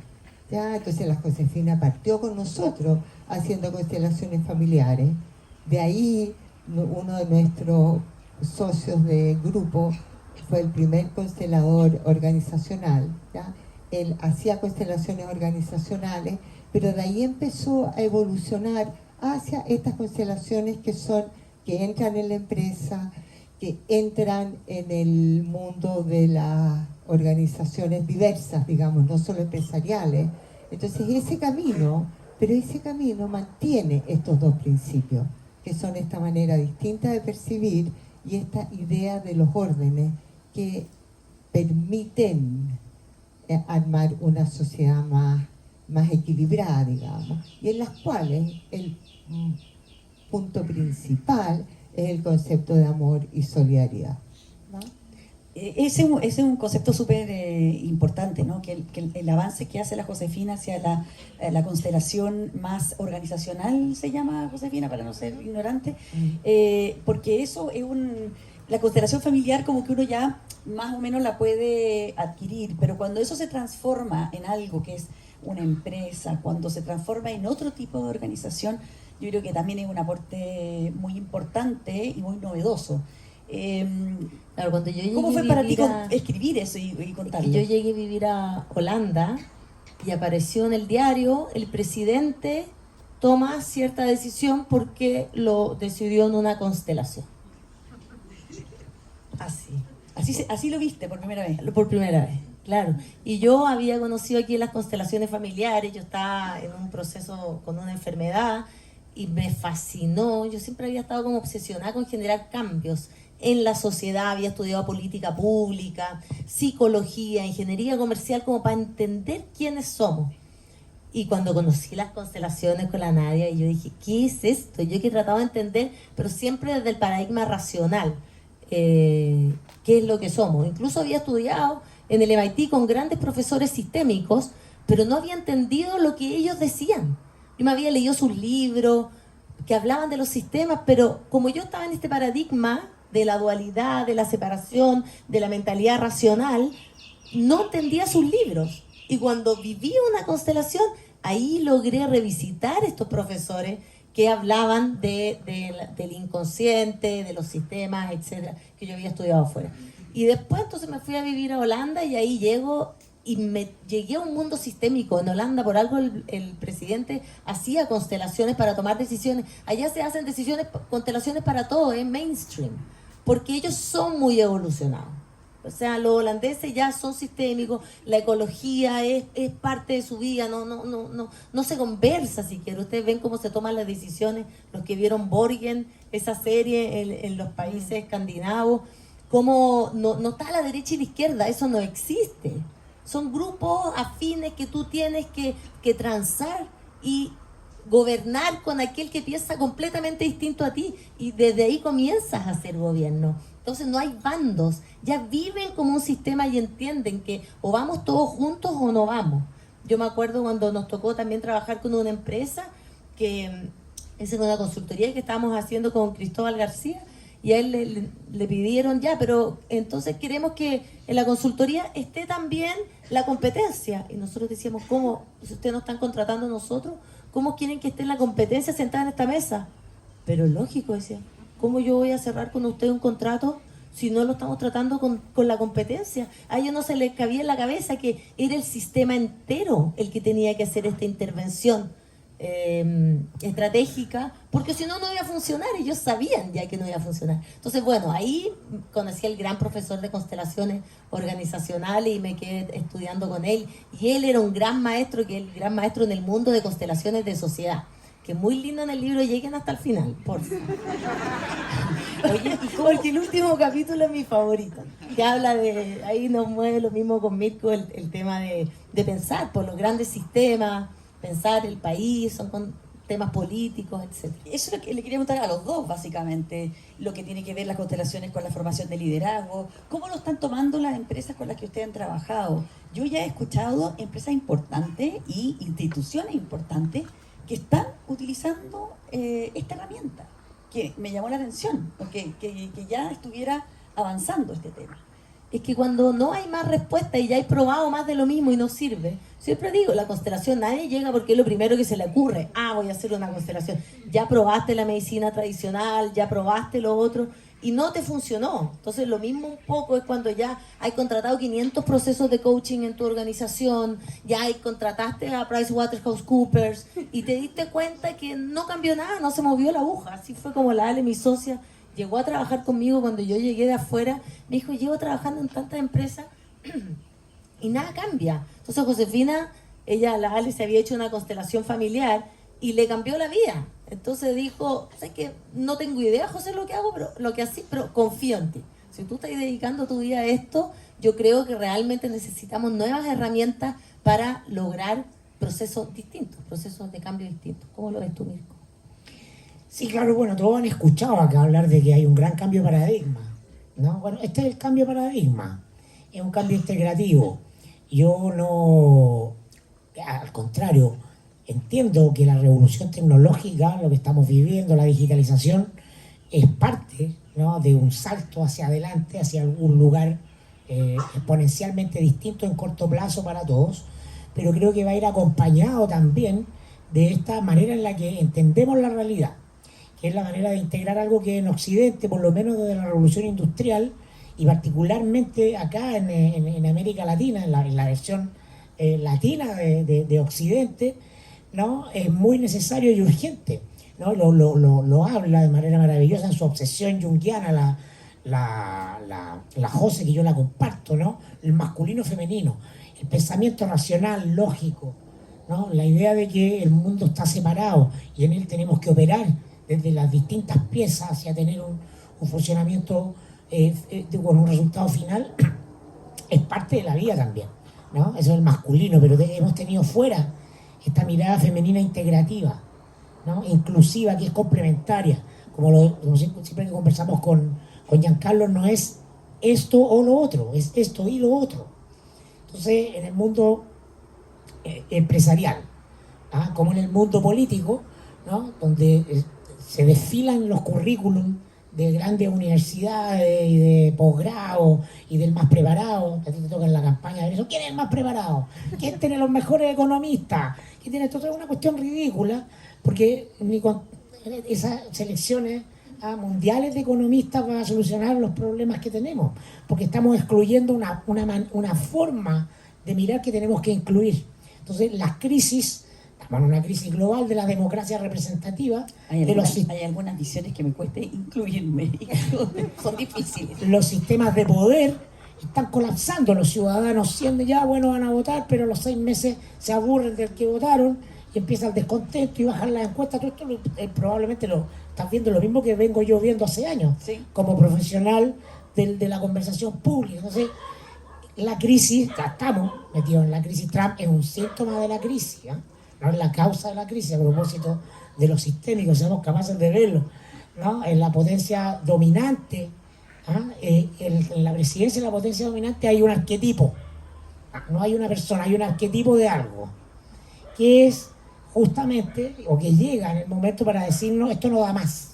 ¿Ya? Entonces la Josefina partió con nosotros haciendo constelaciones familiares. De ahí uno de nuestros socios de grupo fue el primer constelador organizacional. ¿Ya? Él hacía constelaciones organizacionales, pero de ahí empezó a evolucionar hacia estas constelaciones que entran en la empresa, que entran en el mundo de las organizaciones diversas, digamos, no solo empresariales. Entonces ese camino mantiene estos dos principios, que son esta manera distinta de percibir y esta idea de los órdenes que permiten armar una sociedad más equilibrada, digamos, y en las cuales el punto principal es el concepto de amor y solidaridad, ¿no? Ese es un concepto súper importante, ¿no? Que el avance que hace la Josefina hacia la constelación más organizacional, se llama Josefina, para no ser ignorante, porque eso es la constelación familiar como que uno ya más o menos la puede adquirir, pero cuando eso se transforma en algo que es una empresa, cuando se transforma en otro tipo de organización, yo creo que también es un aporte muy importante y muy novedoso. Claro, cuando yo llegué ¿Cómo fue para ti escribir eso y contarlo? Yo llegué a vivir a Holanda y apareció en el diario: el presidente toma cierta decisión porque lo decidió en una constelación. Así lo viste por primera vez. Por primera vez, claro. Y yo había conocido aquí las constelaciones familiares, yo estaba en un proceso con una enfermedad y me fascinó. Yo siempre había estado como obsesionada con generar cambios en la sociedad, había estudiado política pública, psicología, ingeniería comercial, como para entender quiénes somos. Y cuando conocí las constelaciones con la Nadia, yo dije, ¿qué es esto? Yo que he tratado de entender, pero siempre desde el paradigma racional, qué es lo que somos. Incluso había estudiado en el MIT con grandes profesores sistémicos, pero no había entendido lo que ellos decían. Yo me había leído sus libros que hablaban de los sistemas, pero como yo estaba en este paradigma de la dualidad, de la separación, de la mentalidad racional, no entendía sus libros. Y cuando viví una constelación, ahí logré revisitar estos profesores que hablaban del inconsciente, de los sistemas, etcétera, que yo había estudiado afuera. Y después entonces me fui a vivir a Holanda y ahí llegué a un mundo sistémico. En Holanda, por algo, el presidente hacía constelaciones para tomar decisiones. Allá se hacen constelaciones para todo, es mainstream, porque ellos son muy evolucionados. O sea, los holandeses ya son sistémicos, la ecología es parte de su vida, no se conversa siquiera. Ustedes ven cómo se toman las decisiones, los que vieron Borgen, esa serie en los países escandinavos, cómo no está la derecha y la izquierda, eso no existe. Son grupos afines que tú tienes que transar y gobernar con aquel que piensa completamente distinto a ti, y desde ahí comienzas a hacer gobierno. Entonces no hay bandos, ya viven como un sistema y entienden que o vamos todos juntos o no vamos. Yo me acuerdo cuando nos tocó también trabajar con una empresa que es una consultoría que estábamos haciendo con Cristóbal García, y a él le pidieron ya, pero entonces queremos que en la consultoría esté también la competencia. Y nosotros decíamos, ¿cómo? Si ustedes nos están contratando a nosotros, ¿cómo quieren que esté en la competencia sentada en esta mesa? Pero lógico, decía, ¿cómo yo voy a cerrar con usted un contrato si no lo estamos tratando con la competencia? A ellos no se les cabía en la cabeza que era el sistema entero el que tenía que hacer esta intervención estratégica, porque si no, no iba a funcionar. Ellos sabían ya que no iba a funcionar. Entonces, bueno, ahí conocí al gran profesor de constelaciones organizacionales y me quedé estudiando con él. Y él era un gran maestro, que es el gran maestro en el mundo de constelaciones de sociedad. que muy lindo en el libro, lleguen hasta el final, por favor. Oye, ¿y cómo? Porque el último capítulo es mi favorito, que habla de, ahí nos mueve lo mismo con Mirko, el tema de pensar por los grandes sistemas, pensar el país, son con temas políticos, etc. Eso es lo que le quería preguntar a los dos, básicamente, lo que tiene que ver las constelaciones con la formación de liderazgo. ¿Cómo lo están tomando las empresas con las que ustedes han trabajado? Yo ya he escuchado empresas importantes y instituciones importantes que están utilizando esta herramienta, que me llamó la atención, porque que ya estuviera avanzando este tema. Es que cuando no hay más respuesta y ya hay probado más de lo mismo y no sirve, siempre digo, la constelación, nadie llega porque es lo primero que se le ocurre. Voy a hacer una constelación. Ya probaste la medicina tradicional, ya probaste lo otro y no te funcionó. Entonces lo mismo un poco es cuando ya hay contratado 500 procesos de coaching en tu organización, ya contrataste a PricewaterhouseCoopers y te diste cuenta que no cambió nada, no se movió la aguja. Así fue como la Ale, mi socia, llegó a trabajar conmigo cuando yo llegué de afuera. Me dijo, llevo trabajando en tantas empresas y nada cambia. Entonces Josefina, la Ale se había hecho una constelación familiar y le cambió la vida. Entonces dijo, sé que no tengo idea, José, lo que hago, pero lo que así, pero confío en ti. Si tú estás dedicando tu vida a esto, yo creo que realmente necesitamos nuevas herramientas para lograr procesos distintos, procesos de cambio distintos. ¿Cómo lo ves tú, Mirko? Sí, claro, bueno, todos han escuchado acá hablar de que hay un gran cambio de paradigma, ¿no? Bueno, este es el cambio de paradigma, es un cambio integrativo. Yo no, al contrario, entiendo que la revolución tecnológica, lo que estamos viviendo, la digitalización, es parte, ¿no?, de un salto hacia adelante, hacia algún lugar exponencialmente distinto en corto plazo para todos, pero creo que va a ir acompañado también de esta manera en la que entendemos la realidad, que es la manera de integrar algo que en Occidente, por lo menos desde la Revolución Industrial, y particularmente acá en América Latina, en la versión latina de Occidente, ¿no?, es muy necesario y urgente, ¿no? Lo habla de manera maravillosa en su obsesión junguiana, la Jose, que yo la comparto, ¿no? El masculino femenino, el pensamiento racional, lógico, ¿no? La idea de que el mundo está separado y en él tenemos que operar desde las distintas piezas hacia tener un funcionamiento con un resultado final, es parte de la vida también, ¿no? Eso es el masculino, pero hemos tenido fuera esta mirada femenina integrativa, ¿no?, inclusiva, que es complementaria, como siempre que conversamos con Giancarlo, no es esto o lo otro, es esto y lo otro. Entonces, en el mundo empresarial, como en el mundo político, ¿no?, donde se desfilan los currículum de grandes universidades y de posgrado y del más preparado. A ti te toca en la campaña ver eso. ¿Quién es el más preparado? ¿Quién tiene los mejores economistas? ¿Quién tiene esto? Es una cuestión ridícula, porque ni con esas selecciones mundiales de economistas van a solucionar los problemas que tenemos, porque estamos excluyendo una forma de mirar que tenemos que incluir. Entonces, las crisis, estamos en una crisis global de la democracia representativa. Hay algunas visiones que me cuesta incluirme, son difíciles. Los sistemas de poder están colapsando, los ciudadanos sienten ya, bueno, van a votar, pero a los 6 meses se aburren del que votaron y empieza el descontento y bajan las encuestas. Todo esto probablemente lo estás viendo, lo mismo que vengo yo viendo hace años, sí, como profesional de la conversación pública. Entonces, la crisis, ya estamos metidos en la crisis. Trump es un síntoma de la crisis, no es la causa de la crisis, a propósito de lo sistémico, seamos capaces de verlo, ¿no? En la potencia dominante, en la presidencia de la potencia dominante hay un arquetipo, no hay una persona, hay un arquetipo de algo, que es justamente, o que llega en el momento para decirnos, esto no da más,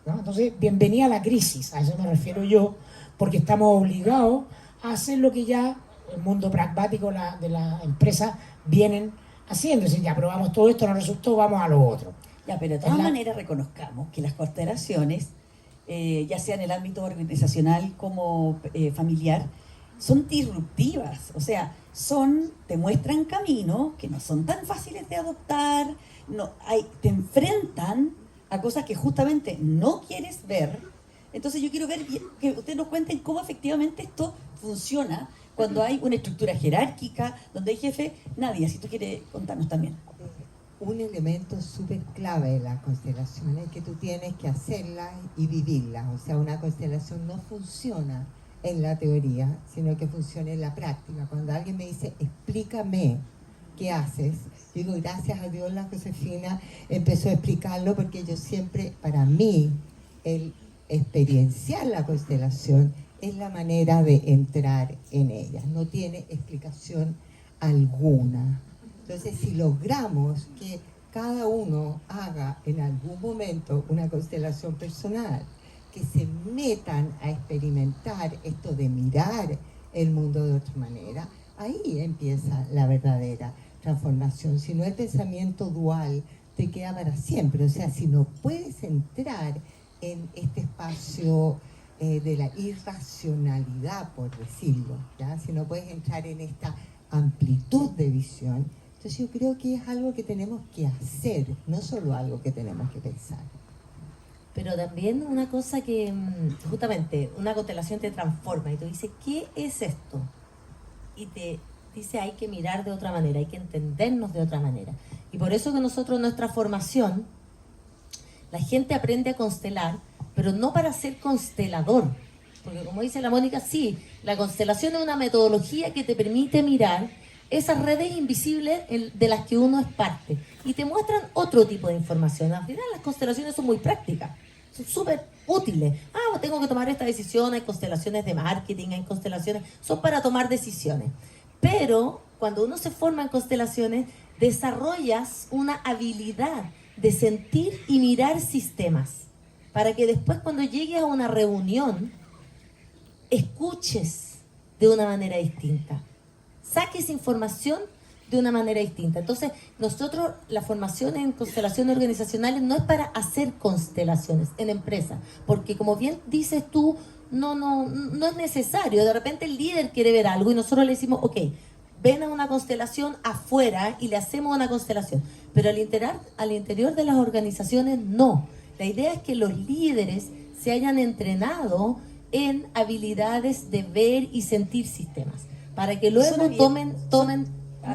¿no? Entonces, bienvenida a la crisis, a eso me refiero yo, porque estamos obligados a hacer lo que ya el mundo pragmático de la empresa vienen haciendo. Es decir, ya probamos todo esto, no resultó, vamos a lo otro. Ya, pero de todas maneras reconozcamos que las constelaciones, ya sea en el ámbito organizacional como familiar, son disruptivas, o sea, te muestran caminos que no son tan fáciles de adoptar, te enfrentan a cosas que justamente no quieres ver. Entonces yo quiero ver que ustedes nos cuenten cómo efectivamente esto funciona cuando hay una estructura jerárquica, donde hay jefe. Nadia, si tú quieres contarnos también. un elemento súper clave de las constelaciones, que tú tienes que hacerlas y vivirlas. O sea, una constelación no funciona en la teoría, sino que funciona en la práctica. Cuando alguien me dice, explícame qué haces, yo digo, gracias a Dios la Josefina empezó a explicarlo, porque yo siempre, para mí, el experienciar la constelación es la manera de entrar en ella. No tiene explicación alguna. Entonces, si logramos que cada uno haga en algún momento una constelación personal, que se metan a experimentar esto de mirar el mundo de otra manera, ahí empieza la verdadera transformación. Si no, el pensamiento dual te queda para siempre. O sea, si no puedes entrar en este espacio de la irracionalidad, por decirlo, ¿ya? Si no puedes entrar en esta amplitud de visión, entonces yo creo que es algo que tenemos que hacer, no solo algo que tenemos que pensar. Pero también una cosa que, justamente, una constelación te transforma y tú dices, ¿qué es esto? Y te dice, hay que mirar de otra manera, hay que entendernos de otra manera. Y por eso que nosotros en nuestra formación, la gente aprende a constelar, pero no para ser constelador. Porque como dice la Mónica, sí, la constelación es una metodología que te permite mirar esas redes invisibles de las que uno es parte y te muestran otro tipo de información. Al final las constelaciones son muy prácticas, son súper útiles. Tengo que tomar esta decisión, hay constelaciones de marketing, hay constelaciones, son para tomar decisiones. Pero cuando uno se forma en constelaciones, desarrollas una habilidad de sentir y mirar sistemas, para que después cuando llegues a una reunión, escuches de una manera distinta, saques información de una manera distinta. Entonces, nosotros, la formación en constelaciones organizacionales no es para hacer constelaciones en empresas, porque como bien dices tú, no es necesario. De repente el líder quiere ver algo y nosotros le decimos, ok, ven a una constelación afuera y le hacemos una constelación. Pero al interior de las organizaciones, no. La idea es que los líderes se hayan entrenado en habilidades de ver y sentir sistemas, para que luego tomen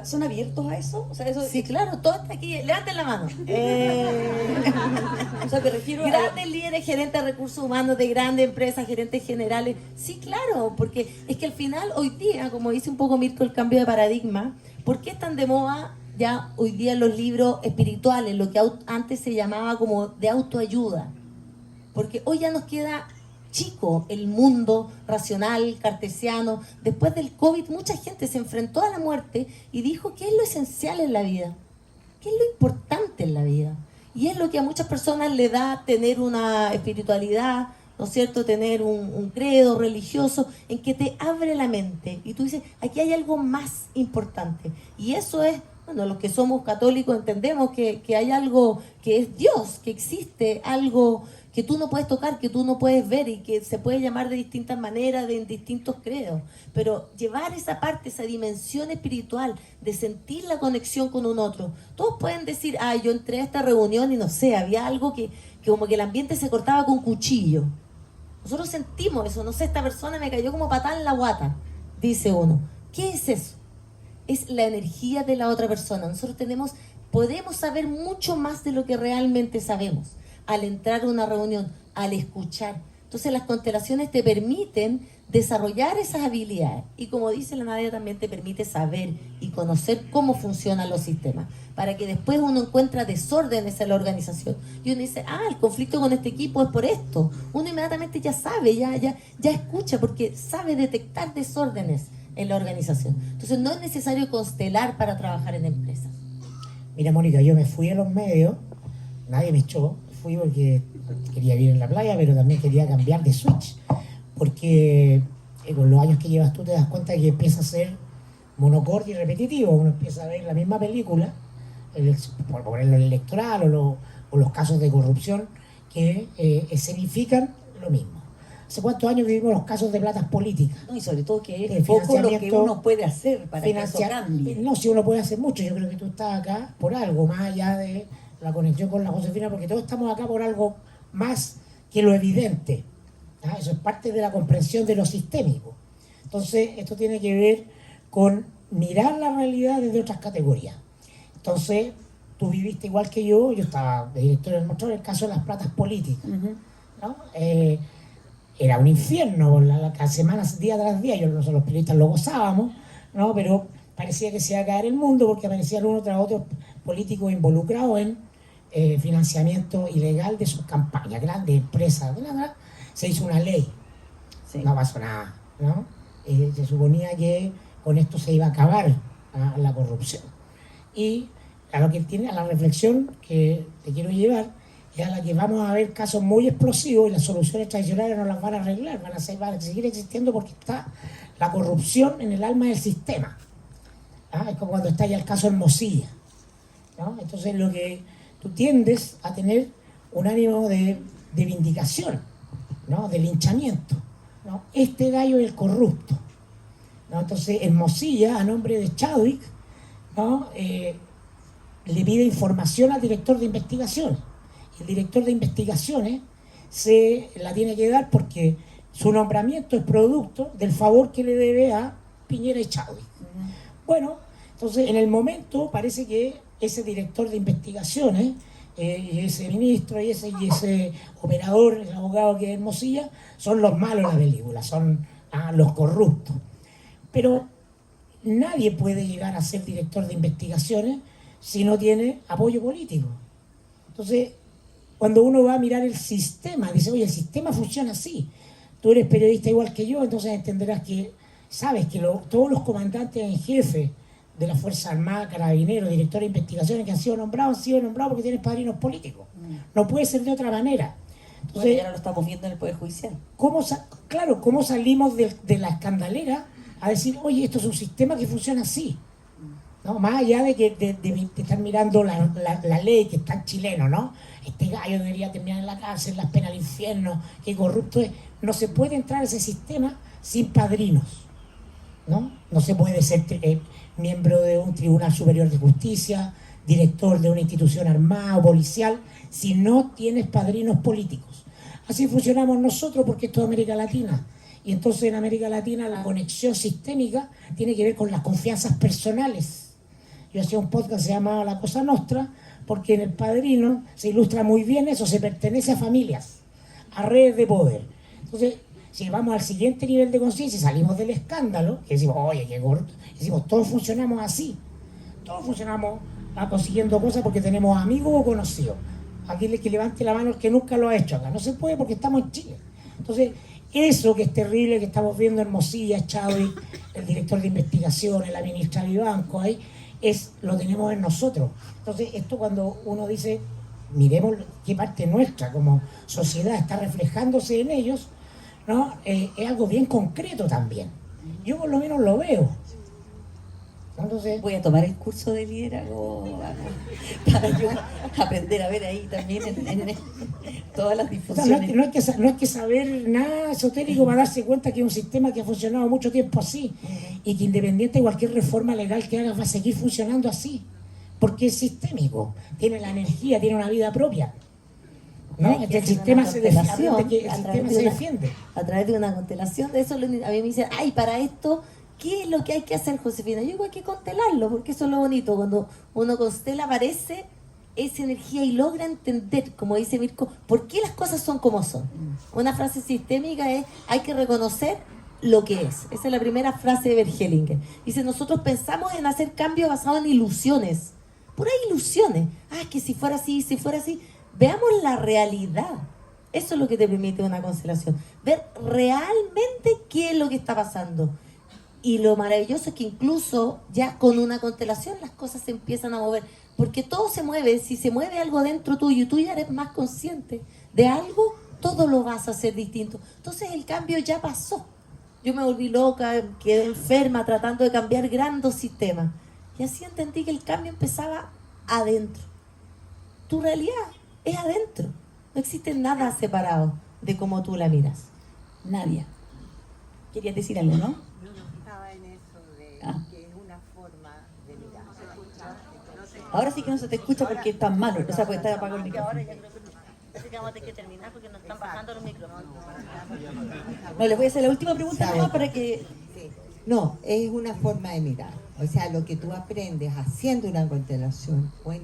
¿Son abiertos a eso? O sea, eso sí, claro, todo está aquí. Levanten la mano. O sea, te refiero Grandes líderes, gerentes de recursos humanos de grandes empresas, gerentes generales. Sí, claro, porque es que al final, hoy día, como dice un poco Mirko, el cambio de paradigma, ¿por qué están de moda ya hoy día los libros espirituales, lo que antes se llamaba como de autoayuda? Porque hoy ya nos queda chico el mundo racional, cartesiano. Después del COVID, mucha gente se enfrentó a la muerte y dijo, ¿qué es lo esencial en la vida? ¿Qué es lo importante en la vida? Y es lo que a muchas personas le da tener una espiritualidad, ¿no es cierto? Tener un credo religioso en que te abre la mente. Y tú dices, aquí hay algo más importante. Y eso es, bueno, los que somos católicos entendemos que hay algo que es Dios, que existe algo que tú no puedes tocar, que tú no puedes ver y que se puede llamar de distintas maneras, de distintos credos. Pero llevar esa parte, esa dimensión espiritual, de sentir la conexión con un otro. Todos pueden decir, yo entré a esta reunión y no sé, había algo que como que el ambiente se cortaba con cuchillo. Nosotros sentimos eso, no sé, esta persona me cayó como patada en la guata, dice uno. ¿Qué es eso? Es la energía de la otra persona. Nosotros podemos saber mucho más de lo que realmente sabemos al entrar a una reunión, al escuchar. Entonces las constelaciones te permiten desarrollar esas habilidades y, como dice la Nadia, también te permite saber y conocer cómo funcionan los sistemas, para que después uno encuentra desórdenes en la organización y uno dice, el conflicto con este equipo es por esto. Uno inmediatamente ya sabe, ya escucha, porque sabe detectar desórdenes en la organización. Entonces no es necesario constelar para trabajar en empresas. Mira, Mónica, yo me fui a los medios, nadie me echó, fui porque quería vivir en la playa, pero también quería cambiar de switch, porque con los años que llevas tú te das cuenta que empieza a ser monocorde y repetitivo. Uno empieza a ver la misma película, por ponerlo en el electoral o los casos de corrupción que escenifican lo mismo. ¿Hace cuántos años vivimos los casos de platas políticas? No, y sobre todo que es poco lo que uno puede hacer para que eso cambie. No, si uno puede hacer mucho. Yo creo que tú estás acá por algo, más allá de la conexión con la Josefina, porque todos estamos acá por algo más que lo evidente. Eso es parte de la comprensión de lo sistémico. Entonces, esto tiene que ver con mirar la realidad desde otras categorías. Entonces, tú viviste igual que yo estaba de director del Mostrador, el caso de las platas políticas, ¿no? Era un infierno, la semana, día tras día, nosotros los periodistas lo gozábamos, ¿no? Pero parecía que se iba a caer el mundo porque aparecían uno tras otro políticos involucrados en financiamiento ilegal de sus campañas, grandes empresas, se hizo una ley, no pasó nada, ¿no? Se suponía que con esto se iba a acabar la corrupción. Y a lo que tiene, a la reflexión que te quiero llevar, es a la que vamos a ver casos muy explosivos y las soluciones tradicionales no las van a arreglar, van a seguir existiendo porque está la corrupción en el alma del sistema. Es como cuando está ya el caso Hermosilla, ¿no? Entonces lo que tú tiendes a tener un ánimo de vindicación, ¿no? De linchamiento, ¿no? Este gallo es el corrupto, ¿no? Entonces Hermosilla, a nombre de Chadwick, ¿no? Le pide información al director de investigaciones. El director de investigaciones se la tiene que dar porque su nombramiento es producto del favor que le debe a Piñera y Chadwick. Bueno, entonces en el momento parece que ese director de investigaciones y ese ministro y ese operador, el abogado que es Hermosilla, son los malos de la película, son los corruptos. Pero nadie puede llegar a ser director de investigaciones si no tiene apoyo político. Entonces, cuando uno va a mirar el sistema, dice, oye, el sistema funciona así. Tú eres periodista igual que yo, entonces entenderás que, sabes que todos los comandantes en jefe de la Fuerza Armada, Carabineros, directores de investigaciones que han sido nombrados porque tienen padrinos políticos. No puede ser de otra manera. Entonces, ahora lo estamos viendo en el Poder Judicial. ¿cómo salimos de la escandalera a decir, oye, esto es un sistema que funciona así? ¿No? Más allá de que de estar mirando la ley que está en chileno, ¿no? Este gallo debería terminar en la cárcel, las penas al infierno, qué corrupto es. No se puede entrar a ese sistema sin padrinos, ¿no? No se puede ser miembro de un tribunal superior de justicia, director de una institución armada o policial, si no tienes padrinos políticos. Así funcionamos nosotros porque esto es América Latina. Y entonces en América Latina la conexión sistémica tiene que ver con las confianzas personales. Yo hacía un podcast que se llamaba La Cosa Nostra, porque en El Padrino se ilustra muy bien eso, se pertenece a familias, a redes de poder. Entonces, si vamos al siguiente nivel de conciencia y salimos del escándalo, que decimos, oye, qué corrupto, decimos, todos funcionamos así, todos funcionamos consiguiendo cosas porque tenemos amigos o conocidos. Aquí que levante la mano el que nunca lo ha hecho acá, no se puede porque estamos en Chile. Entonces, eso que es terrible que estamos viendo Hermosilla, Chadwick, el director de investigaciones, la ministra Vivanco, ahí, lo tenemos en nosotros. Entonces, esto cuando uno dice, miremos qué parte nuestra como sociedad está reflejándose en ellos, ¿no? Es algo bien concreto también. Yo por lo menos lo veo. Entonces, voy a tomar el curso de liderazgo para yo aprender a ver ahí también en todas las disfunciones. No hay que saber nada esotérico para darse cuenta que es un sistema que ha funcionado mucho tiempo así y que independiente de cualquier reforma legal que hagas va a seguir funcionando así porque es sistémico, tiene la energía, tiene una vida propia, ¿no? El sistema se defiende a través de una constelación. De eso a mí me dicen, ay, para esto ¿qué es lo que hay que hacer, Josefina? Yo digo, hay que constelarlo, porque eso es lo bonito. Cuando uno constela aparece esa energía y logra entender, como dice Mirko, por qué las cosas son como son. Una frase sistémica es, hay que reconocer lo que es. Esa es la primera frase de Bergelinger. Dice, nosotros pensamos en hacer cambios basados en ilusiones. Puras ilusiones. Que si fuera así, si fuera así. Veamos la realidad. Eso es lo que te permite una constelación. Ver realmente qué es lo que está pasando. Y lo maravilloso es que incluso ya con una constelación las cosas se empiezan a mover. Porque todo se mueve. Si se mueve algo dentro tuyo, tú ya eres más consciente de algo, todo lo vas a hacer distinto. Entonces el cambio ya pasó. Yo me volví loca, quedé enferma tratando de cambiar grandes sistemas. Y así entendí que el cambio empezaba adentro. Tu realidad es adentro. No existe nada separado de cómo tú la miras. Nadia, querías decir algo, ¿no? Que es una forma de mirar. Ahora sí que no se te escucha porque está malo, o sea, porque está apagado el micrófono. Así que vamos a tener que terminar porque nos están bajando los micrófonos. No, les voy a hacer la última pregunta nomás para que... Sí. No, es una forma de mirar. O sea, lo que tú aprendes haciendo una constelación o en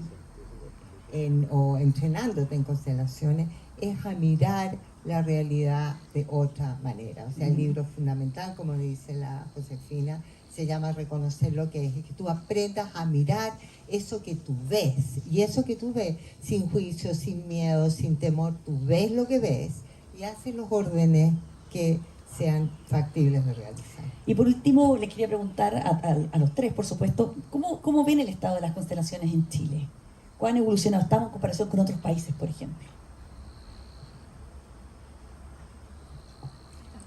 o entrenándote en constelaciones, es a mirar la realidad de otra manera. O sea, el libro fundamental, como dice la Josefina, se llama Reconocer lo que es, y que tú aprendas a mirar eso que tú ves, y eso que tú ves, sin juicio, sin miedo, sin temor, tú ves lo que ves y haces los órdenes que sean factibles de realizar. Y por último, les quería preguntar a los tres, por supuesto, ¿cómo ven el estado de las constelaciones en Chile? ¿Cuán evolucionado estamos en comparación con otros países, por ejemplo?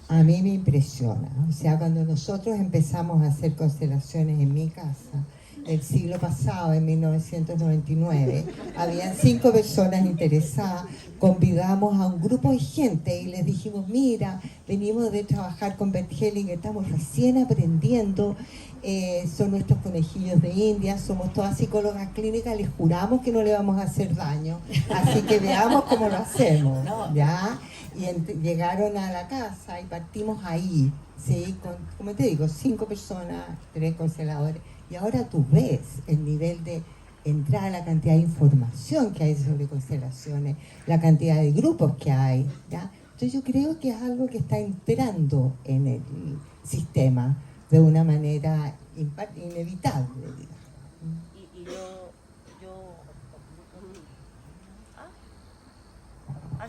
A mí me impresiona. O sea, cuando nosotros empezamos a hacer constelaciones en mi casa, el siglo pasado, en 1999, habían 5 personas interesadas, convidamos a un grupo de gente y les dijimos, mira, venimos de trabajar con Bert Hellinger, estamos recién aprendiendo, son nuestros conejillos de India, somos todas psicólogas clínicas, les juramos que no le vamos a hacer daño, así que veamos cómo lo hacemos, ¿ya? Y llegaron a la casa y partimos ahí, ¿sí? Con, como te digo, 5 personas, 3 consteladores. Y ahora tú ves el nivel de entrada, la cantidad de información que hay sobre constelaciones, la cantidad de grupos que hay, ¿ya? Entonces yo creo que es algo que está entrando en el sistema de una manera inevitable, digamos. Y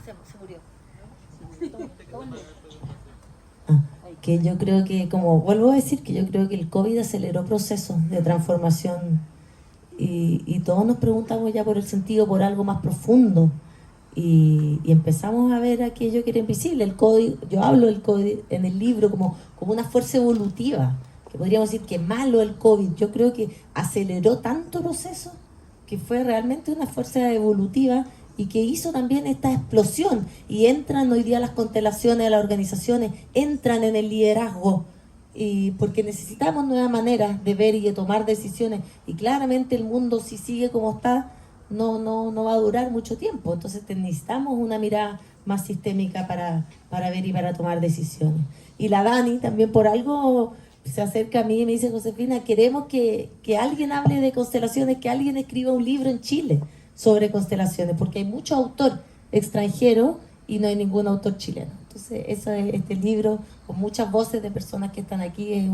se murió. Que yo creo que, como vuelvo a decir, que yo creo que el COVID aceleró procesos de transformación y todos nos preguntamos ya por el sentido, por algo más profundo y empezamos a ver aquello que era invisible. El COVID, yo hablo del COVID en el libro como una fuerza evolutiva, que podríamos decir que malo el COVID. Yo creo que aceleró tanto proceso que fue realmente una fuerza evolutiva y que hizo también esta explosión, y entran hoy día las constelaciones de las organizaciones, entran en el liderazgo, y porque necesitamos nuevas maneras de ver y de tomar decisiones, y claramente el mundo, si sigue como está, no va a durar mucho tiempo. Entonces necesitamos una mirada más sistémica para ver y para tomar decisiones. Y la Dani también por algo se acerca a mí y me dice, Josefina, queremos que alguien hable de constelaciones, que alguien escriba un libro en Chile sobre constelaciones, porque hay mucho autor extranjero y no hay ningún autor chileno. Entonces, este libro, con muchas voces de personas que están aquí, es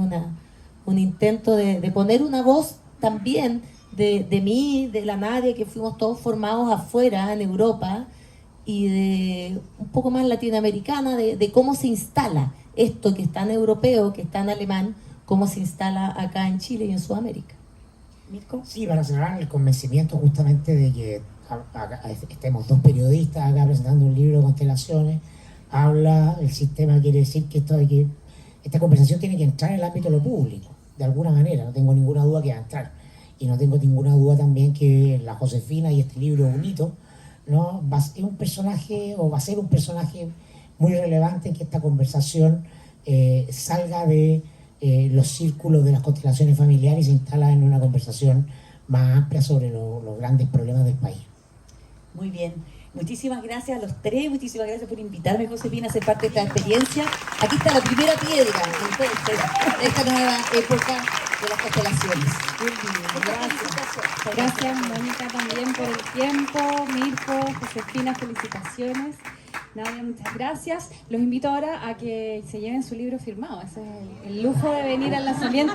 un intento de poner una voz también de mí, de la Nadia, que fuimos todos formados afuera, en Europa, y de un poco más latinoamericana, de cómo se instala esto que está en europeo, que está en alemán, cómo se instala acá en Chile y en Sudamérica. ¿Mirko? Sí, para cerrar el convencimiento justamente de que estemos 2 periodistas acá presentando un libro de constelaciones, habla, el sistema quiere decir que esta conversación tiene que entrar en el ámbito de lo público, de alguna manera, no tengo ninguna duda que va a entrar. Y no tengo ninguna duda también que la Josefina y este libro bonito, ¿no? va a ser un personaje muy relevante, que esta conversación salga de los círculos de las constelaciones familiares y se instala en una conversación más amplia sobre los grandes problemas del país. Muy bien. Muchísimas gracias a los tres, muchísimas gracias por invitarme, Josefina, a ser parte de esta experiencia. Aquí está la primera piedra de esta nueva época de las constelaciones. Gracias, Mónica, también por el tiempo. Mirko, Josefina, felicitaciones. Nadia, muchas gracias. Los invito ahora a que se lleven su libro firmado. Ese es el lujo de venir al lanzamiento.